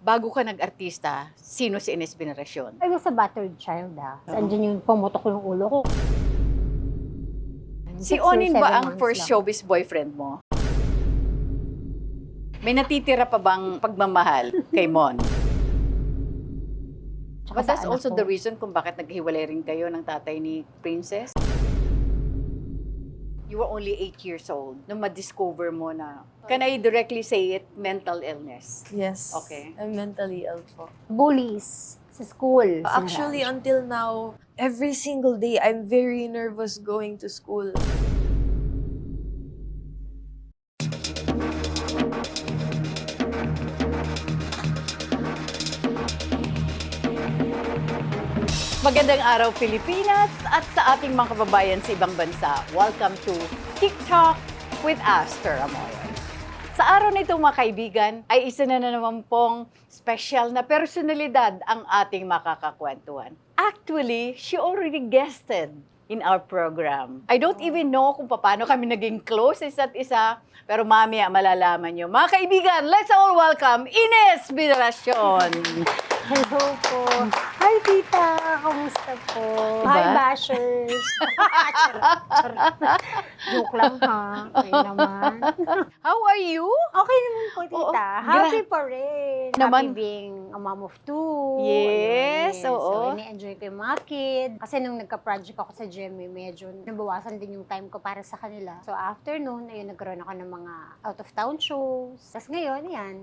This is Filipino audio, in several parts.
bago ka nag-artista, sino si Ines Veneracion? I was a battered child, Andiyan yung pumutok yung ulo ko. Si 6 or Onin 7 ba ang months first lang. showbiz boyfriend mo? May natitira pa bang pagmamahal kay Mon? Tsaka But sa that's anak also ko. the reason kung bakit naghiwalay rin kayo ng tatay ni Princess. You were only 8 years old nung ma-discover mo na, can I directly say it, mental illness? Yes. Okay. I'm mentally ill po. Bullies sa school. Actually, until now, every single day, I'm very nervous going to school. Magandang araw, Pilipinas, at sa ating mga kababayan sa ibang bansa. Welcome to TikTok with Aster Amoy. Sa araw na ito, mga kaibigan, ay isa na naman pong special na personalidad ang ating makakakwentuhan. Actually, she already guested in our program. I don't even know kung paano kami naging close isa't isa, pero mamaya malalaman nyo. Mga kaibigan, let's all welcome Ines Veneracion. Hello po. Hi, tita. Kamusta po? Diba? Hi, bashers. Charot. Joke lang, ha? Kayo naman. How are you? Okay naman po, tita. Oo. Happy pa rin. Naman. Happy being a mom of 2. Yes, oo. So, ini-enjoy ko yung mga kids. Kasi nung nagka-project ako sa GMA, medyo nabawasan din yung time ko para sa kanila. So, after noon, ayun, nagkaroon ako ng mga out-of-town shows. Tapos ngayon, yan,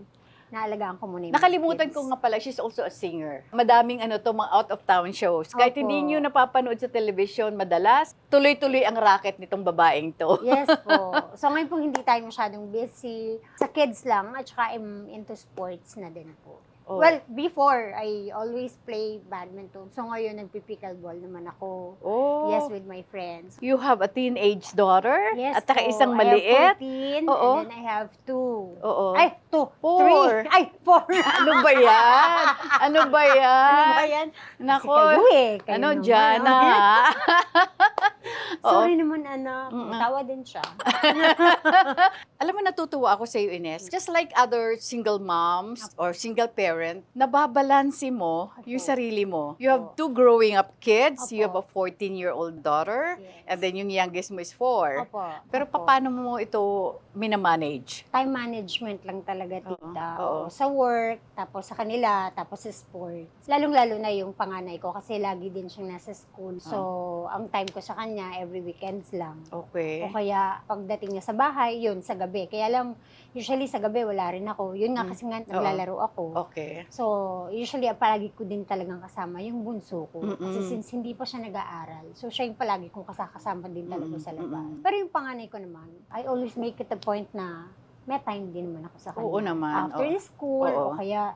naalagaan ko muna yung mga Nakalimutan kids. ko nga pala, she's also a singer. Madaming mga out-of-town shows. Kahit Opo. hindi nyo napapanood sa television madalas, tuloy-tuloy ang racket nitong babaeng to. Yes po. So ngayon po hindi tayo masyadong busy. Sa kids lang at saka I'm into sports na din po. Oh. Well, before, I always play badminton. So ngayon nagpi-pickleball naman ako. Oh. Yes, with my friends. You have a teenage daughter? Yes At saka po. isang I maliit? have 14 Oo. and then I have 2. Oo. Ay, 2. 4. 3. Ay, 4. Ano ba yan? Ano ba yan? Ano ba yan? Nako. Kasi kayo kayo Ano, naman, Jana? Oo. Sorry naman, anak. Mm-mm. Tawa din siya. Alam mo, natutuwa ako sa iyo, Ines. Just like other single moms or single parent, nababalansi mo yung sarili mo. You have 2 growing up kids. You have a 14-year-old daughter. Yes. And then yung youngest mo is 4. Opo. Pero Opo. paano mo ito minamanage? Time management lang talaga, tita. Oo. Sa work, tapos sa kanila, tapos sa sports. Lalong-lalo na yung panganay ko kasi lagi din siyang nasa school. So, ang time ko sa kanya, every weekends lang. Okay. O kaya, pagdating niya sa bahay, yun, sa gabi. Kaya lang, usually sa gabi, wala rin ako. Yun nga kasi nga, naglalaro ako. Okay. So, usually, palagi ko din talagang kasama yung bunso ko. Kasi Mm-mm. since hindi pa siya nag-aaral, so siya yung palagi kong kasama din talaga sa labas. Mm-mm. Pero yung panganay ko naman, I always make it a point na may time din naman ako sa kanya. Oo naman, After oo. the school, Oo. o kaya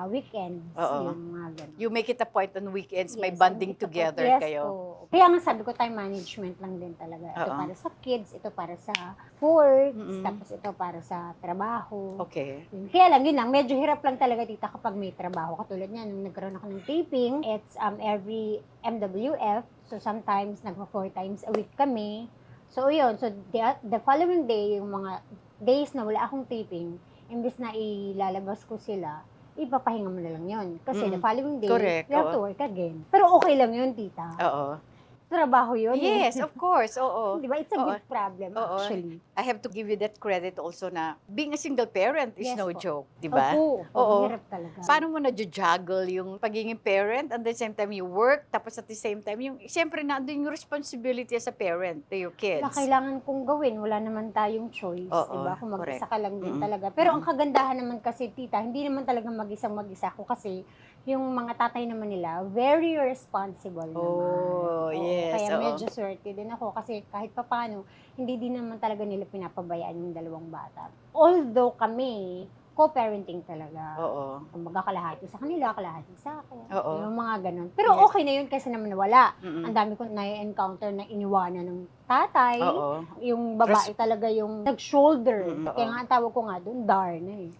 weekends, Oo. yung mga ganun. You make it a point on weekends, may Yes, bonding make it a point. together Yes kayo. po. Kaya nga sabi ko, time management lang din talaga. Ito Oo. para sa kids, ito para sa sports, Mm-mm. tapos ito para sa trabaho. Okay. Kaya lang, yun lang, medyo hirap lang talaga, tita, kapag may trabaho. Katulad niya, nung nagkaroon ako ng taping, it's every MWF. So, sometimes, nagpa 4 times a week kami. So, yun. So, the following day, yung mga days na wala akong taping, imbes na ilalabas ko sila, ipapahinga mo na lang yun. Kasi the following day, Correct, we have to work again. Pero okay lang yun, tita. Oo. Trabaho yun. Yes, of course. Oo. Di ba? It's a Oo. good problem, Oo. actually. I have to give you that credit also na being a single parent is Yes no po. joke, di ba? Opo. Oo. Hirap talaga. Paano mo na-juggle yung pagiging parent and at the same time you work, tapos at the same time, yung, siyempre nandun yung responsibility as a parent to your kids. Na kailangan kong gawin, wala naman tayong choice, Oo, 'di ba? Kung mag-isa correct. ka lang din Mm-mm. talaga. Pero ang kagandahan naman kasi, tita, hindi naman talaga mag-isa ako kasi yung mga tatay naman nila, very responsible naman. Oh, yes, Kaya oo. medyo swerte din ako kasi kahit papaano, hindi din naman talaga nila pinapabayaan yung 2 bata. Although kami, co-parenting talaga. Oo. Magkakalahati sa kanila, kalahati sa akin. Oo. Yung mga ganun. Pero Yes. okay na yun kasi naman wala. Mm-mm. Ang dami ko na-encounter na iniwanan ng tatay. Oo. Yung babae talaga yung nag-shoulder. Mm, oo. Kaya nga ang tawag ko nga doon, dar na eh.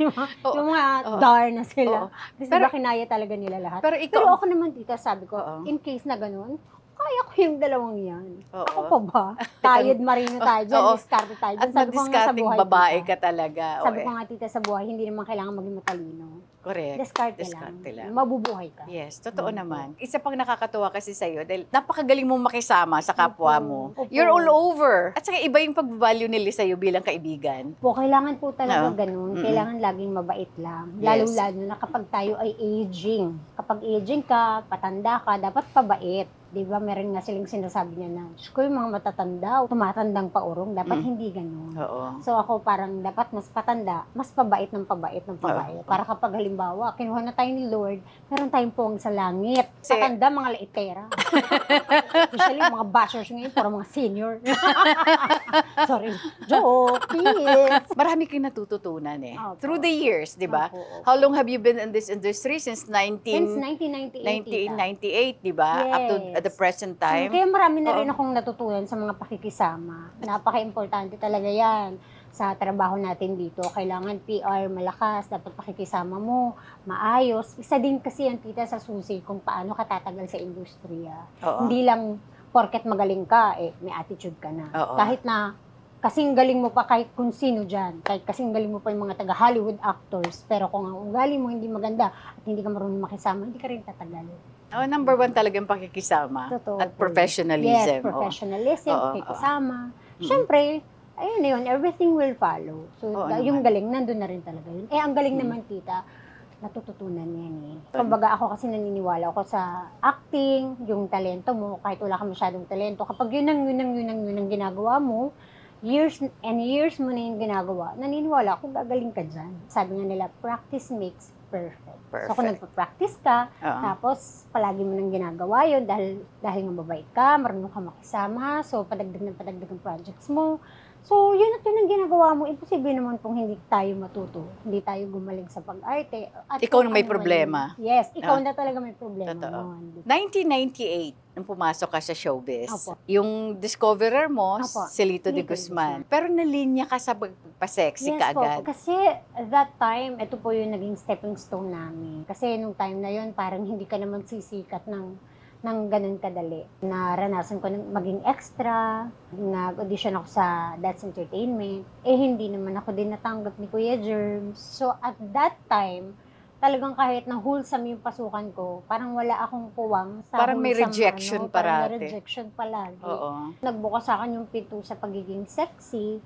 Oo. Yung mga Oo. dar na sila. Oo. Kasi Pero- ba kinaya talaga nila lahat. Pero ikaw, Pero ako naman, tita, sabi ko, Oo. in case na ganun, kaya ko yung 2 yan. Oo. Ako pa ba? Tayad marino tayo dyan, Oo. diskarte tayo dyan. at Sabi ko nga sa madiscarding buhay, babae tita. ka talaga. Sabi Oo, ko nga, tita, sa buhay, hindi naman kailangan maging matalino. Correct. Diskarte lang. Mabubuhay ka. Yes, totoo Opo. naman. Isa pang nakakatuwa kasi sa'yo dahil napakagaling mong makisama sa kapwa mo. Opo. You're all over. At saka iba yung pag-value nila sa'yo bilang kaibigan. Po, kailangan po talaga Oo. ganun. Mm-mm. Kailangan laging mabait lang. Yes. Lalo-lalo na kapag tayo ay aging. Kapag aging ka, patanda ka, dapat pabait. Di ba, meron nga silang sinasabi niya na, Diyos ko, yung mga matatanda, tumatandang paurong, dapat hindi ganun. Oo. So ako parang dapat mas patanda, mas pabait ng pabait ng pabait. Para kapag halimbawa, kinuha na tayo ni Lord, meron tayong puwang sa langit. Kasi- Patanda, mga lait kayra. Especially mga bashers ngayon, puro mga senior. Sorry, joke, please. Marami kang natututunan eh. Opo. Through the years, di ba? Opo, opo. How long have you been in this industry? Since Since 1998. 1998, di ba? Up to Yes. at the present time. Kaya marami na rin Oo. akong natutunan sa mga pakikisama. Napaka-importante talaga yan sa trabaho natin dito. Kailangan PR, malakas, dapat pakikisama mo, maayos. Isa din kasi yan, tita, sa susi kung paano ka tatagal sa industriya. Oo. Hindi lang porket magaling ka, may attitude ka na. Oo. Kahit na kasing galing mo pa kahit kung sino dyan, kahit kasing galing mo pa yung mga taga-Hollywood actors, pero kung ang ugali mo hindi maganda at hindi ka marunong makisama, hindi ka rin tatagal. Oh, number one talagang pakikisama. Totoo At po. professionalism. Yes, professionalism, Oo, pakikisama. Mm. Siyempre, ayun na yun, everything will follow. So, Oo yung naman. galing, nandun na rin talaga yun. Ang galing Mm. naman, tita, natututunan yan eh. Kumbaga ako kasi naniniwala ako sa acting, yung talento mo, kahit wala ka masyadong talento, kapag yun ang ginagawa mo, years and years mo na yung ginagawa, naniniwala ako gagaling ka dyan. Sabi nga nila, practice makes perfect. So kung Perfect. nagpa-practice ka, Oo. tapos palagi mo nang ginagawa yun dahil nga mabait ka, marunong ka makisama, so padagdag ang projects mo. So, yun at yun ang ginagawa mo. Imposible naman pong hindi tayo matuto. Hindi tayo gumaling sa pag-arte. At Ikaw kung na may ano problema. man- Yes, ikaw Ah. na talaga may problema Totoo. nun. 1998, nung pumasok ka sa showbiz, Opo. yung discoverer mo, Opo. si Lito de Lito de Guzman. Pero nalinya ka sa pagpasexy Yes po, kaagad. kasi that time, ito po yung naging stepping stone namin. Kasi nung time na yun, parang hindi ka naman sisikat ng ganun kadali. Naranasan ko ng maging extra, nag-audition ako sa That's Entertainment. Hindi naman ako din natanggap ni Kuya Germs. So at that time, talagang kahit na wholesome yung pasukan ko, parang wala akong puwang sa Parang may wholesome rejection parang may parati. rejection palagi. Oo. Nagbukas sa akin yung pinto sa pagiging sexy,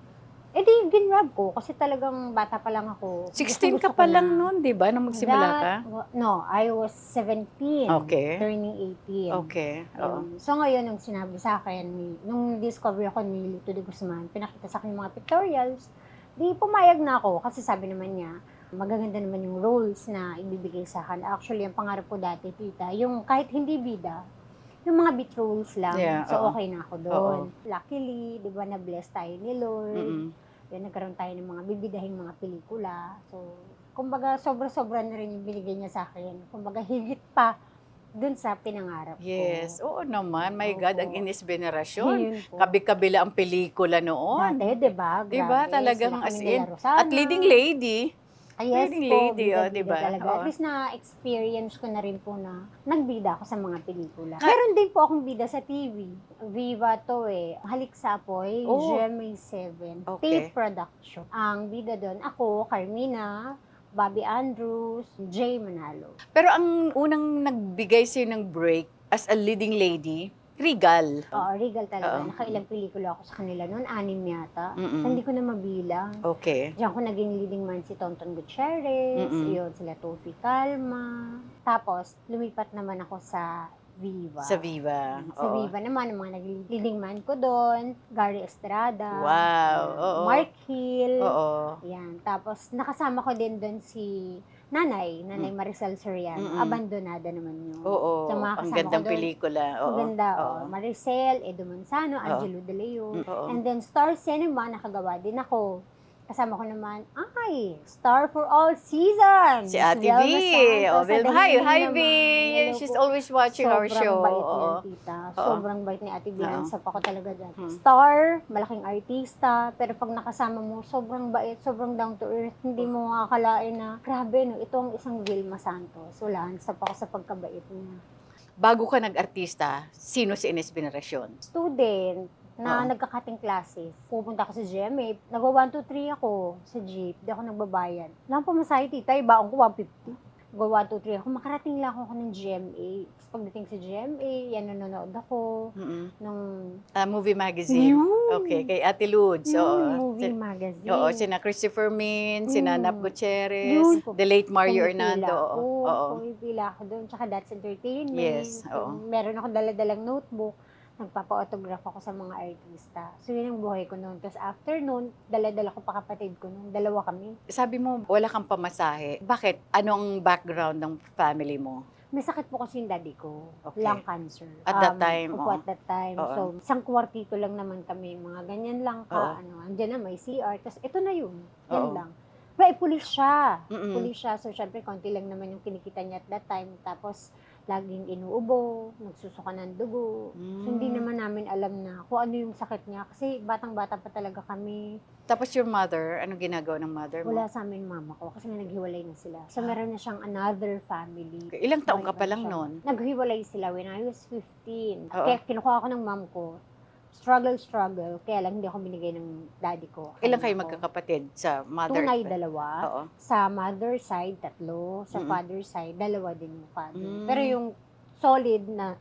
di ginrab ko kasi talagang bata pa lang ako. 16 Gusto ka ko pa na. lang noon, di ba? Nung magsimula ka? No, I was 17. Okay. Turning 18. Okay. Oo. So ngayon, nung sinabi sa akin, nung discover ako ni Lito de Guzman, pinakita sa akin yung mga pictorials, di pumayag na ako kasi sabi naman niya, magaganda naman yung roles na ibibigay sa akin. Actually, ang pangarap ko dati, tita, yung kahit hindi bida, yung mga beat roles lang. Yeah, So, oo. okay na ako doon. Luckily, di ba, na-bless tayo ni Lord. Mm-mm. Then, nagkaroon tayo ng mga bibidahing mga pelikula. So, kumbaga, sobra-sobra na rin yung binigay niya sa akin. Kumbaga, higit pa dun sa pinangarap Yes. ko. Oo naman. My God, ang Opo. inis venerasyon. Yun po. Kabi-kabila ang pelikula noon. Dati, di ba? Di ba? Grabe, Talagang sila as kami in. nila Rosana. At leading lady. Yes leading po, lady, bida-bida di ba? talaga. Oo. At least na-experience ko na rin po na nagbida ako sa mga pelikula. Meron din po akong bida sa TV. Viva to eh. Halik sa Apoy, Oh. GMA 7. Okay. Tape production. Ang bida doon, ako, Carmina, Bobby Andrews, Jay Manalo. Pero ang unang nagbigay sa'yo ng break as a leading lady, Regal. Oo, Regal talaga. Oo. Nakailang pelikula ako sa kanila noon, 6 yata. Mm-mm. Hindi ko na mabilang. Okay. Diyan ko naging leading man si Tonton Gutierrez, Mm-mm. yun, sila Tofi Calma. Tapos, lumipat naman ako sa Viva. Sa Viva. Sa Oo. Viva naman, ang mga naging leading man ko doon, Gary Estrada. Wow, yan, oo. Mark Hill. Oo. Yan. Tapos, nakasama ko din doon si Nanay Maricel Soriano. Mm-mm. Abandonada naman yun. Oo. So, mga Ang kasama gandang ko doon, pelikula. Oo. maganda, Oo. Maricel, Edo Manzano, Angelo De Leon. Oo. And then Star Cinema, nakagawa din ako. Kasama ko naman, Star for All Seasons. Si Ate V. Vilma Santos, Oh, sa Vilma. Dahiling Hi, naman. V. Hello She's po. always watching our show. Sobrang bait Oo. niyan, tita. Oo. Sobrang bait ni Ate V. Oo. Ang sapa ko talaga dyan. Hmm. Star, malaking artista, pero pag nakasama mo, sobrang bait, sobrang down to earth. Hindi mo makakalain na, grabe, no, ito ang isang Vilma Santos. Wala, ang sapa ko sa pagkabait niya. Bago ka nag-artista, sino si Ines Veneracion? Student na Oo. nagkakating classes. Pupunta ako sa GMA. Nagwa 1, 2, 3 ako sa jeep. Di ako nagbabayad. Lang pamasahe, tita. Ibaon ko 150. go 1, 2, 3 ako, makarating lang ako ng GMA. Tapos pagdating sa GMA, yan, nanonood ako nung Movie magazine. Yun. Okay, kay Ate Lourdes. yung movie magazine. Oo, sina Christopher Min, sina Nap Gutierrez, Yun. the late Mario Pumipila Hernando. ako. Oo. Pumipila ako doon. Tsaka That's Entertainment. Yes, oo. Yung meron ako dala-dalang notebook. Nagpapa-autograph ako sa mga artista. So, yun ang buhay ko noon. Tapos after noon, dala-dala ko pa kapatid ko noon. Dalawa kami. Sabi mo, wala kang pamasahe. Bakit? Anong background ng family mo? May sakit po kasi yung daddy ko. Okay. Lung cancer. At that time, Opo, oo. at that time. Oo. So, isang kwartito lang naman kami. Mga ganyan lang ka. Oo. Andyan na may CR. Tapos ito na yun. Yan Oo. lang. Pero pulis siya. Mm-mm. Pulis siya. So, syempre, konti lang naman yung kinikita niya at that time. Tapos, laging inuubo, nagsusuka ng dugo. So, hindi naman namin alam na kung ano yung sakit niya. Kasi batang-bata pa talaga kami. Tapos your mother, anong ginagawa ng mother mo? Wala sa amin mama ko kasi nga naghiwalay na sila. So, meron na siyang another family. Ilang taong ka pa Iba lang siya. noon? Naghiwalay sila when I was 15. Oo. Kaya kinukuha ako ng mom ko. Struggle. Kaya lang hindi ako binigay ng daddy ko. Ilang kayo Ako. magkakapatid sa mother? Tunay, dalawa. Oo. Sa mother side, 3. Sa Mm-mm. father side, 2 din yung father. Mm. Pero yung solid na,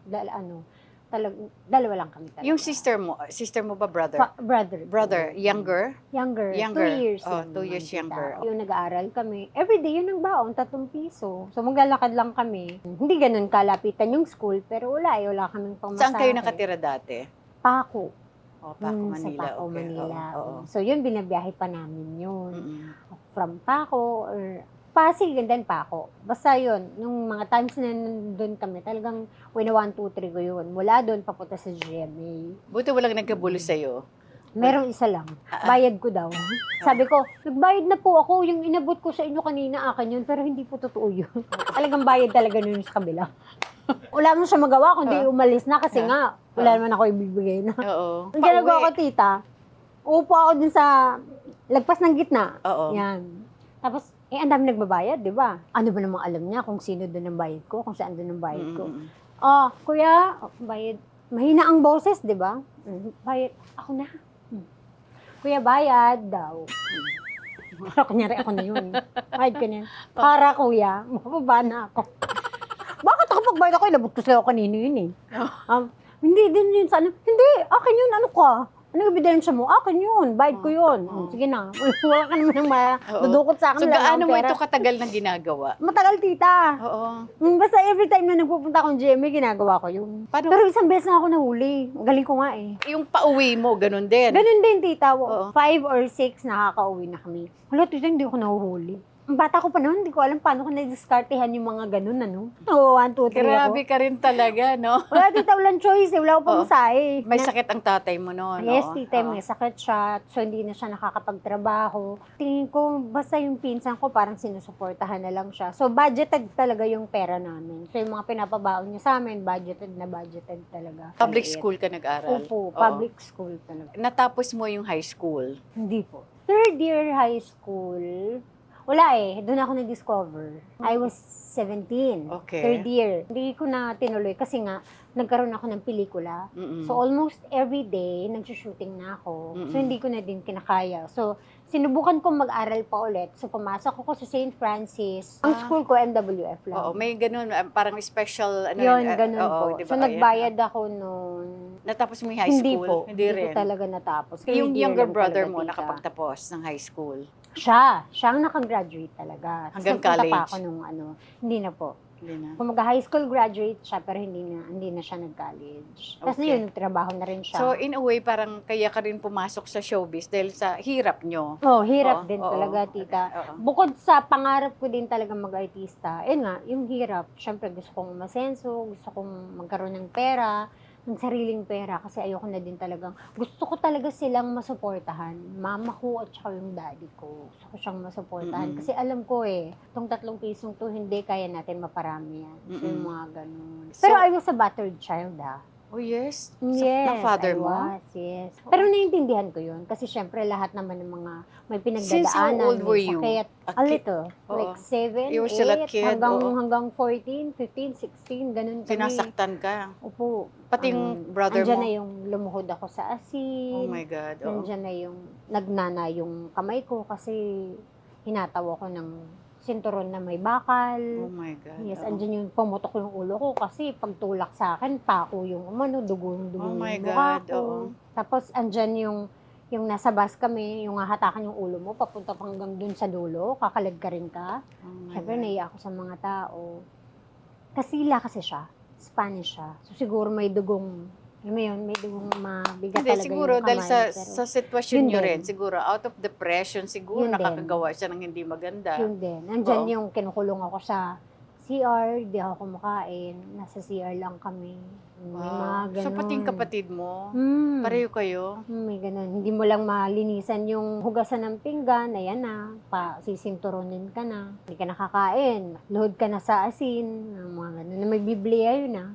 dalawa lang kami talaga. Yung sister mo ba brother? Brother. Brother, younger? Younger. Younger. 2 years. Oh, lang 2 years naman younger. kita. Yung nag-aaral kami, everyday yun ang baon, 3 piso. So maglalakad lang kami. Hindi ganun kalapitan yung school, pero wala kaming pamasahe. Saan kayo nakatira dati? Pako. Oh, Paco, Sa Manila. Paco, Okay. Manila. Oo. So yun, binabiyahe pa namin yun. Mm-mm. From Paco or Pasig and then Paco. Basta yun, nung mga times na nandun kami, talagang wina 1, 2, 3 ko yun. Mula doon papunta sa GMA. Buti walang nagkabulo sa'yo. Merong isa lang. Bayad ko daw. Sabi ko, nagbayad na po ako. Yung inabot ko sa inyo kanina, akin yun. Pero hindi po totoo yun. Talagang bayad talaga nun sa kabila. Wala mo siya magawa kundi umalis na kasi nga, wala naman ako ibibigay na. Oo. Ang ginagawa ko, tita, upo ako dun sa lagpas ng gitna. Oo. Yan. Tapos, ang dami nagbabayad, di ba? Ano ba namang alam niya kung sino doon ang bayad ko, kung saan doon ang bayad ko. Mm-mm. Kuya, bayad. Mahina ang boses, di ba? Bayad. Ako na. Kuya, bayad daw. Kunyari ako na yun. Bayad ka na yun. Para kuya, mababa na ako. Bakit ako pagbayad ako? Ilabot ko sa'yo kanino yun eh. Hindi din yun sa ano. Hindi, akin yun. Ano ka? Ano ebidensya mo? Akin yun. Bayad ko yun. Sige na. Wala ka naman ng madudukot sa akin. So, wala akong gaano mo pera. ito katagal na ginagawa? Matagal, tita. Oo. Basta every time na nagpupunta akong GMA, ginagawa ko yun. Paano? Pero isang beses na ako nahuli. Galing ko nga eh. Yung pauwi mo, ganun din. Ganun din, tita. Oo. 5 or 6 nakakauwi na kami. Wala, tita, hindi ako nahuhuli. Ang bata ko pa noon, hindi ko alam paano ko na-discartehan yung mga ganun, ano. 1, 2, 3 ako. Grabe ka rin talaga, no? Wala, tita, walang choice eh. Wala ko pang masahe. May sakit ang tatay mo noon. Yes, no? tita, Oo. may sakit siya. So, hindi na siya nakakapagtrabaho. Tingin ko, basta yung pinsan ko, parang sinusuportahan na lang siya. So, budgeted talaga yung pera namin. So, yung mga pinapabaon niya sa amin, budgeted talaga. Public Maliit. school ka nag-aral? Opo, Oo. public school talaga. Natapos mo yung high school? Hindi po. 3rd year high school, wala eh. Doon ako na-discover. I was 17. Okay. 3rd year. Hindi ko na tinuloy kasi nga, nagkaroon ako ng pelikula. Mm-mm. So, almost every day, nag-shooting na ako. So, Mm-mm. hindi ko na din kinakaya. So, sinubukan kong mag-aral pa ulit. So, pumasok ako sa St. Francis. Ang school ko, MWF lang. Oo, may ganun, parang special, ano Yun, yun, ganun oo, po. di So, ba? nagbayad ako noon. Natapos mo yung high Hindi school? po. Hindi Hindi rin. ko talaga natapos. Yung 3rd year younger lang brother talaga, mo tita. nakapagtapos ng high school? Siya ang nakagraduate talaga. Tapos Hanggang nagpunta pa college? ako nung hindi na po. Hindi na. Kung mag-high school graduate siya, pero hindi na siya nag-college. Tapos Okay. yun, nagtrabaho na rin siya. So, in a way, parang kaya ka rin pumasok sa showbiz dahil sa hirap nyo. hirap Oo, din oo. talaga, tita. Oo. Bukod sa pangarap ko din talaga mag-artista, yung hirap. Siyempre, gusto kong umasenso, gusto kong magkaroon ng pera, ng sariling pera, kasi ayoko na din talagang, gusto ko talaga silang masuportahan. Mama ko at saka yung daddy ko. Gusto ko siyang masuportahan. Mm-mm. Kasi alam ko itong 3 pisong to, hindi kaya natin maparami yan. So, yung Mm-mm. mga ganun. So- Pero I was a battered child, Oh, yes? Yes, Ng father I mo? was, yes. Pero naiintindihan ko yun. Kasi syempre, lahat naman ng mga may pinagdadaanan. Since how old were may you? sakit. A A kid? little. Oo. Like 7, You were still a 8, kid, oo. hanggang 14, 15, 16, ganun kami. Sinasaktan ka. Opo. Pati yung brother andyan mo? na yung lumuhod ako sa asin. Oh my God. Oo. Nandyan na yung nagnana yung kamay ko kasi hinataw ako ng sinturon na may bakal. Oh my God. Yes, oo. andyan yung pumutok yung ulo ko kasi pag tulak sa akin, pako yung dugo yung Oh my yung mukha God, ko. oo. Tapos andyan yung nasa bus kami, yung hahatakan yung ulo mo, papunta pa hanggang dun sa dulo, kakalagkarin ka. Oh my Siyempre, God. naiya ako sa mga tao. Kasila kasi siya, Spanish siya. So siguro may dugong, alam mo yun, may dugong mabigat Hindi, talaga siguro yung dahil kamay. sa sitwasyon Yun nyo din. rin, siguro out of depression, siguro Yun din. nakakagawa siya ng hindi maganda. Yun din. Nandyan Oo. yung kinukulong ako sa CR, di ako kumakain. Nasa CR lang kami. May mga Wow. ganun. So, pati yung kapatid mo, Hmm. pareho kayo? May ganun. Hindi mo lang malinisan yung hugasan ng pinggan, ayan na, sisinturonin ka na. Hindi ka nakakain. Load ka na sa asin. Mga ganun. Na may Biblia yun ah.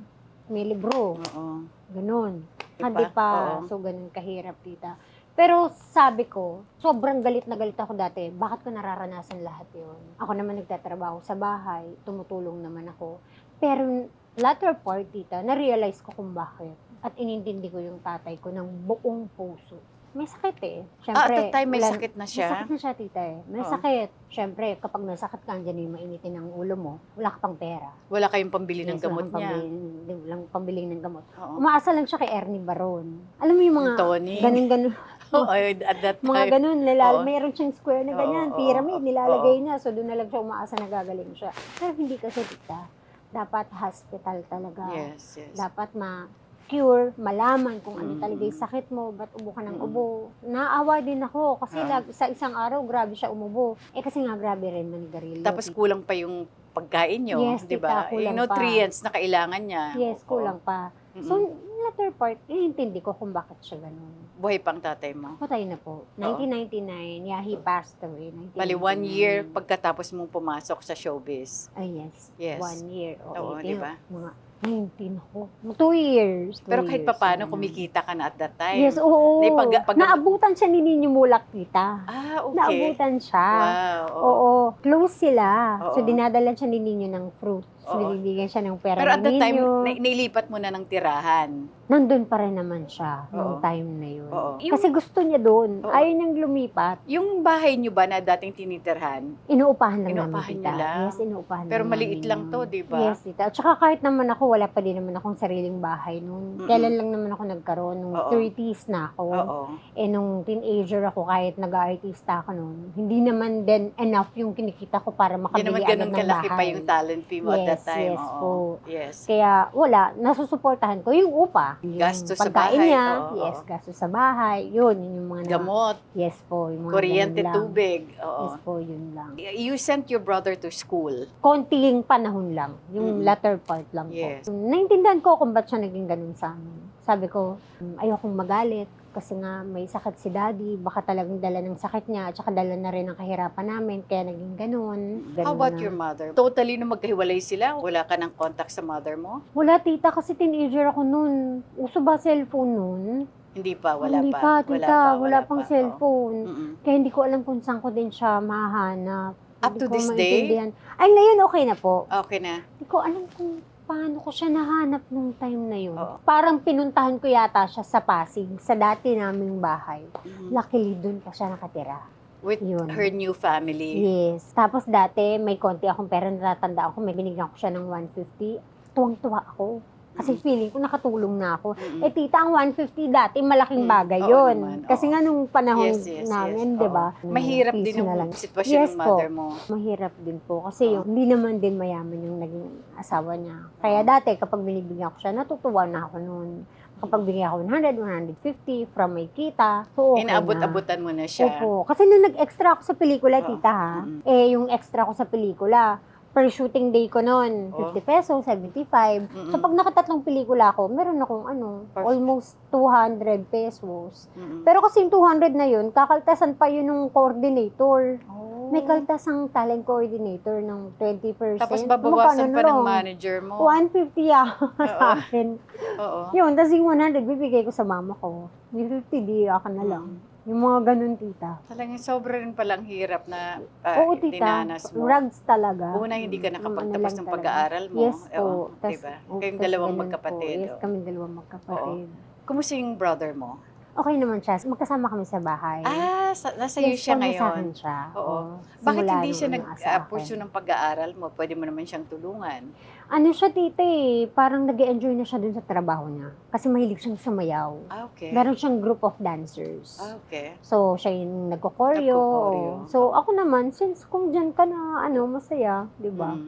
May libro. Oo. Ganun. Di Hindi ba? pa. Oo. So, ganun kahirap, tita. Pero sabi ko, sobrang galit na galit ako dati. Bakit ko nararanasan lahat yun? Ako naman nagtatrabaho sa bahay, tumutulong naman ako. Pero latter part, tita, na-realize ko kung bakit. At inintindi ko yung tatay ko ng buong puso. May sakit eh. At that time, may wala- sakit na May siya? sakit na siya, tita eh. May Oo. sakit. Siyempre, kapag may sakit ka, andyan yung mainitin ng ulo mo, wala ka pang pera. Wala kayong pambili ng Yes, gamot walang niya? walang pambili ng gamot. Oo. Umaasa lang siya kay Ernie Baron. Alam mo yung mga Yung Tony? ganun-ganun. Oo, at that time. Mga ganun, Oo. mayroon siyang square na ganyan, Oo, pyramid, oo, nilalagay oo. niya. So, doon na lang siya umaasa na gagaling siya. Pero hindi kasi, tita. Dapat hospital talaga. Yes, yes. Dapat ma-cure, malaman kung ano Mm. talaga yung sakit mo, ba't ubo ka ng Mm. ubo. Naawa din ako kasi Ah. sa isang araw, grabe siya umubo. Eh kasi nga, grabe rin manigarilyo. Tapos tita. kulang pa yung pagkain nyo, Yes, di ba? tita, kulang Yung nutrients na kailangan niya. Yes, Oo. kulang pa. Mm-mm. So, latter part, inintindi ko kung bakit siya ganun. Buhay pang tatay mo. Patay na po. 1999, yeah, he passed away. Bali, 1 1999. year pagkatapos mong pumasok sa showbiz. Ay, yes. Yes. 1 year. Oo, di ba? Mga 19 ako. 2 years. Pero kahit papaano, ganun. kumikita ka na at that time. Yes, oo. Naipag- Naabutan siya ni Nino Mulak, tita. Ah, okay. Naabutan siya. Wow. Oo. Close sila. Oo. So, dinadalan siya ni Nino ng fruits. Oo. Binibigyan siya ng pera Pero at ni that time, Nino. nailipat mo na ng tirahan. Nandun pa rin naman siya Oo. nung time na yun. Oo. Kasi gusto niya doon. Oo. Ayaw niyang lumipat. Yung bahay nyo ba na dating tinitirhan, Inuupahan lang Inuupahan namin, niyo tita. lang? Yes, inuupahan pero lang maliit namin lang yun. to, di ba? Yes, tita. At saka kahit naman ako, wala pa din naman akong sariling bahay noon. Mm-mm. Kailan lang naman ako nagkaroon, nung Oo. 30s na ako. Oo. Eh, nung teenager ako, kahit nag-artista ako noon, hindi naman din enough yung kinikita ko para Hindi makabili naman agad ganun ng kalaki bahay. pa yung talent fee mo at that Yes, time. yes Oo. po. Yes. Kaya wala, nasusuportahan ko yung upa. Yung Gastos sa pagkain bahay, niya, oo, yes, oo. gastos sa bahay. Yun yung mga Gamot, yes po, yung mga kuryente, ganun lang. tubig. Yes Oo. po, yun lang. You sent your brother to school. Konting panahon lang. Yung Mm-mm. latter part lang Yes. po. Naintindihan ko kung ba't siya naging ganun sa amin. Sabi ko, ayokong magalit kasi nga may sakit si daddy. Baka talagang dala ng sakit niya at saka dala na rin ang kahirapan namin. Kaya naging ganun. How Ganun about na. your mother? Totally nung magkahiwalay sila, wala ka ng contact sa mother mo? Wala, tita, kasi teenager ako noon. Uso ba cellphone noon? Hindi pa, wala Hindi pa. pa, tita. Wala pang pa. cellphone. Oo. Mm-mm. Kaya hindi ko alam kung saan ko din siya mahanap. Up Hindi to ko this day? maintindihan. Ay, ngayon okay na po. Okay na. Hindi ko alam kung paano ko siya nahanap nung time na yun. Oo. Parang pinuntahan ko yata siya sa Pasig, sa dati naming bahay. Mhm. Luckily, dun pa siya nakatira. With Yun. her new family. Yes. Tapos dati, may konti akong pera, natatandaan ko, may binigyan ko siya ng 150. Tuwang-tuwa ako. Kasi feeling ko nakatulong na ako. Mm-mm. Eh tita, ang 150 dati, malaking bagay Oo yun. naman, Kasi oo. nga nung panahon Yes, namin, yes. di ba? Oo. Mahirap din piso na lang. yung sitwasyon Yes ng po. mother mo. Mahirap din po. Kasi Oo. yung, hindi naman din mayaman yung naging asawa niya. Kaya dati, kapag binibigyan ko siya, natutuwa na ako noon. Kapag bigyan ako 100, 150 from my kita, so okay Inaabot-abutan mo na siya. Opo. Kasi nung nag-extra ako sa pelikula, Oo. tita ha, Mm-mm. yung extra ko sa pelikula, per shooting day ko noon, Oo. 50 pesos, 75. Mm-mm. So pag nakatatlong pelikula ako, meron akong Perfect. almost 200 pesos. Mm-mm. Pero kasi yung 200 na yun, kakaltasan pa yun ng coordinator. Oh. May kaltasang talent coordinator ng 20%. Tapos babawasan Magkano pa na ng lang? manager mo. 150 sa akin. Oo. Yun, tapos yung 100, bibigay ko sa mama ko. Yung 50, di ako na lang. Mm. Yung mga ganun, tita. Talagang sobra rin palang hirap na Oo, tita. dinanas mo. Rags talaga. Una, hindi ka Ano nakapagtapos lang ng talaga. pag-aaral mo. Yes po. Oo, Tas- diba? oh, Kayong tas dalawang ganun magkapatid. Po. Yes, Oo. kami dalawang magkapatid. Kumusta yung brother mo? Okay naman siya. Magkasama kami sa bahay. Nasa iyo siya Yes, ngayon. sa akin siya. Oo. Oo. Bakit Simula hindi siya nung ano, sa akin. nag-pursue ng pag-aaral mo? Pwede mo naman siyang tulungan. Ano siya, tita eh, parang nag-enjoy na siya dun sa trabaho niya. Kasi mahilig siyang sumayaw. Okay. Meron siyang group of dancers. Okay. So, siya yung nagko-choreo. Nagko-choreo. So, ako naman, since kung dyan ka na, masaya, di ba?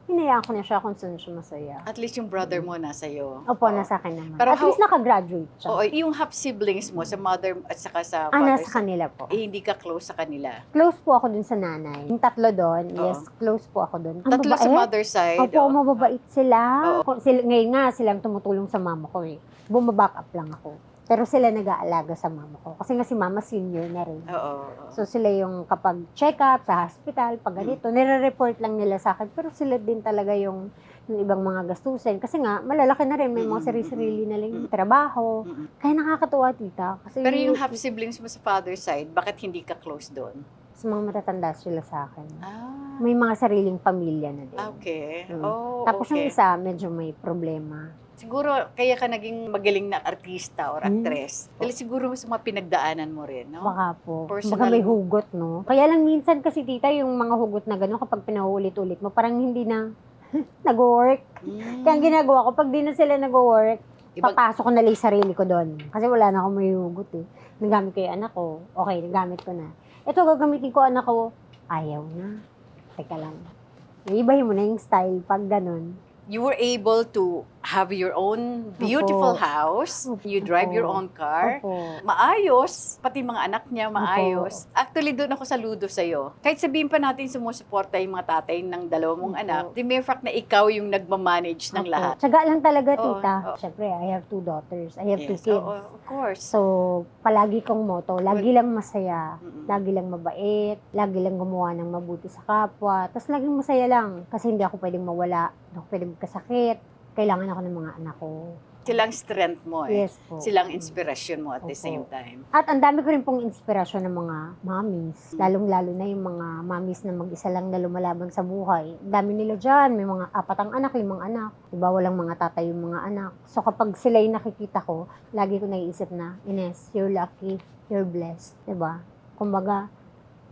Hinayaan ko na siya kung saan siya masaya. At least yung brother mo nasa iyo. Opo, nasa akin naman. Pero At least nakagraduate siya. Oo, yung half siblings mo sa mother at saka sa Nasa father, kanila po. hindi ka close sa kanila. Close po ako dun sa nanay. Yung tatlo doon, Oo. yes, close po ako doon. Ang Tatlo sa mabait. mother side. Opo, oh. mababait sila. Oo. Ngayon nga, silang tumutulong sa mama ko eh. Bumaback up lang ako. Pero sila nag-aalaga sa mama ko. Kasi nga si mama senior na rin. Oo. So sila yung kapag check-up sa hospital, pag ganito, nire-report lang nila sa akin. Pero sila din talaga yung ibang mga gastusin. Kasi nga, malalaki na rin. May mga sarili-sarili na lang trabaho. Kaya nakakatuwa, tita. Kasi Pero yung half siblings mo sa father side, bakit hindi ka close doon? sa mga matatanda sila sa akin. Ah, May mga sariling pamilya na din. okay. Mm. Oh, Tapos yung okay. isa, medyo may problema. Siguro, kaya ka naging magaling na artista or actress. Dahil siguro sa mga pinagdaanan mo rin, no? Baka po. Personal Baka may mo. hugot, no? Kaya lang minsan kasi, tita, yung mga hugot na gano'n, kapag pinaulit-ulit mo, parang hindi na nag-work. Mm. Kaya ang ginagawa ko, pag di na sila nag-work, Ibang- papasok ko na lang yung sarili ko doon. Kasi wala na akong may hugot eh. Nagamit ko yung anak ko. Okay, nagamit ko na. Ito, gagamitin ko anak ko. Ayaw na. Teka lang. Iibahin mo na yung style pag ganun. You were able to have your own beautiful Opo. house. Opo. You drive your own car. Opo. Maayos. Pati mga anak niya, maayos. Actually, doon ako saludo sa'yo. Kahit sabihin pa natin sumusuporta yung mga tatay ng dalawa mong Opo. anak, the mere fact na ikaw yung nagmamanage ng Opo. lahat. Tsaga lang talaga, Oo, tita. oo. Siyempre, I have 2 daughters. I have 2 Yes, kids. oo, of course. So, palagi kong motto, lagi lang masaya. Mm-mm. Lagi lang mabait. Lagi lang gumawa ng mabuti sa kapwa. Tapos laging masaya lang. Kasi hindi ako pwedeng mawala. Hindi ako pwedeng magkasakit. Kailangan ako ng mga anak ko. Silang strength mo eh. Yes po. Silang inspiration mo at the Opo. same time. At ang dami ko rin pong inspirasyon ng mga mommies. Lalong-lalo na yung mga mommies na mag-isa lang na lumalaban sa buhay. Ang dami nila dyan. May mga 4 anak, 5 anak. Diba, walang mga tatay yung mga anak. So kapag sila yung nakikita ko, lagi ko naiisip na, Ines, you're lucky, you're blessed. Diba? Kumbaga,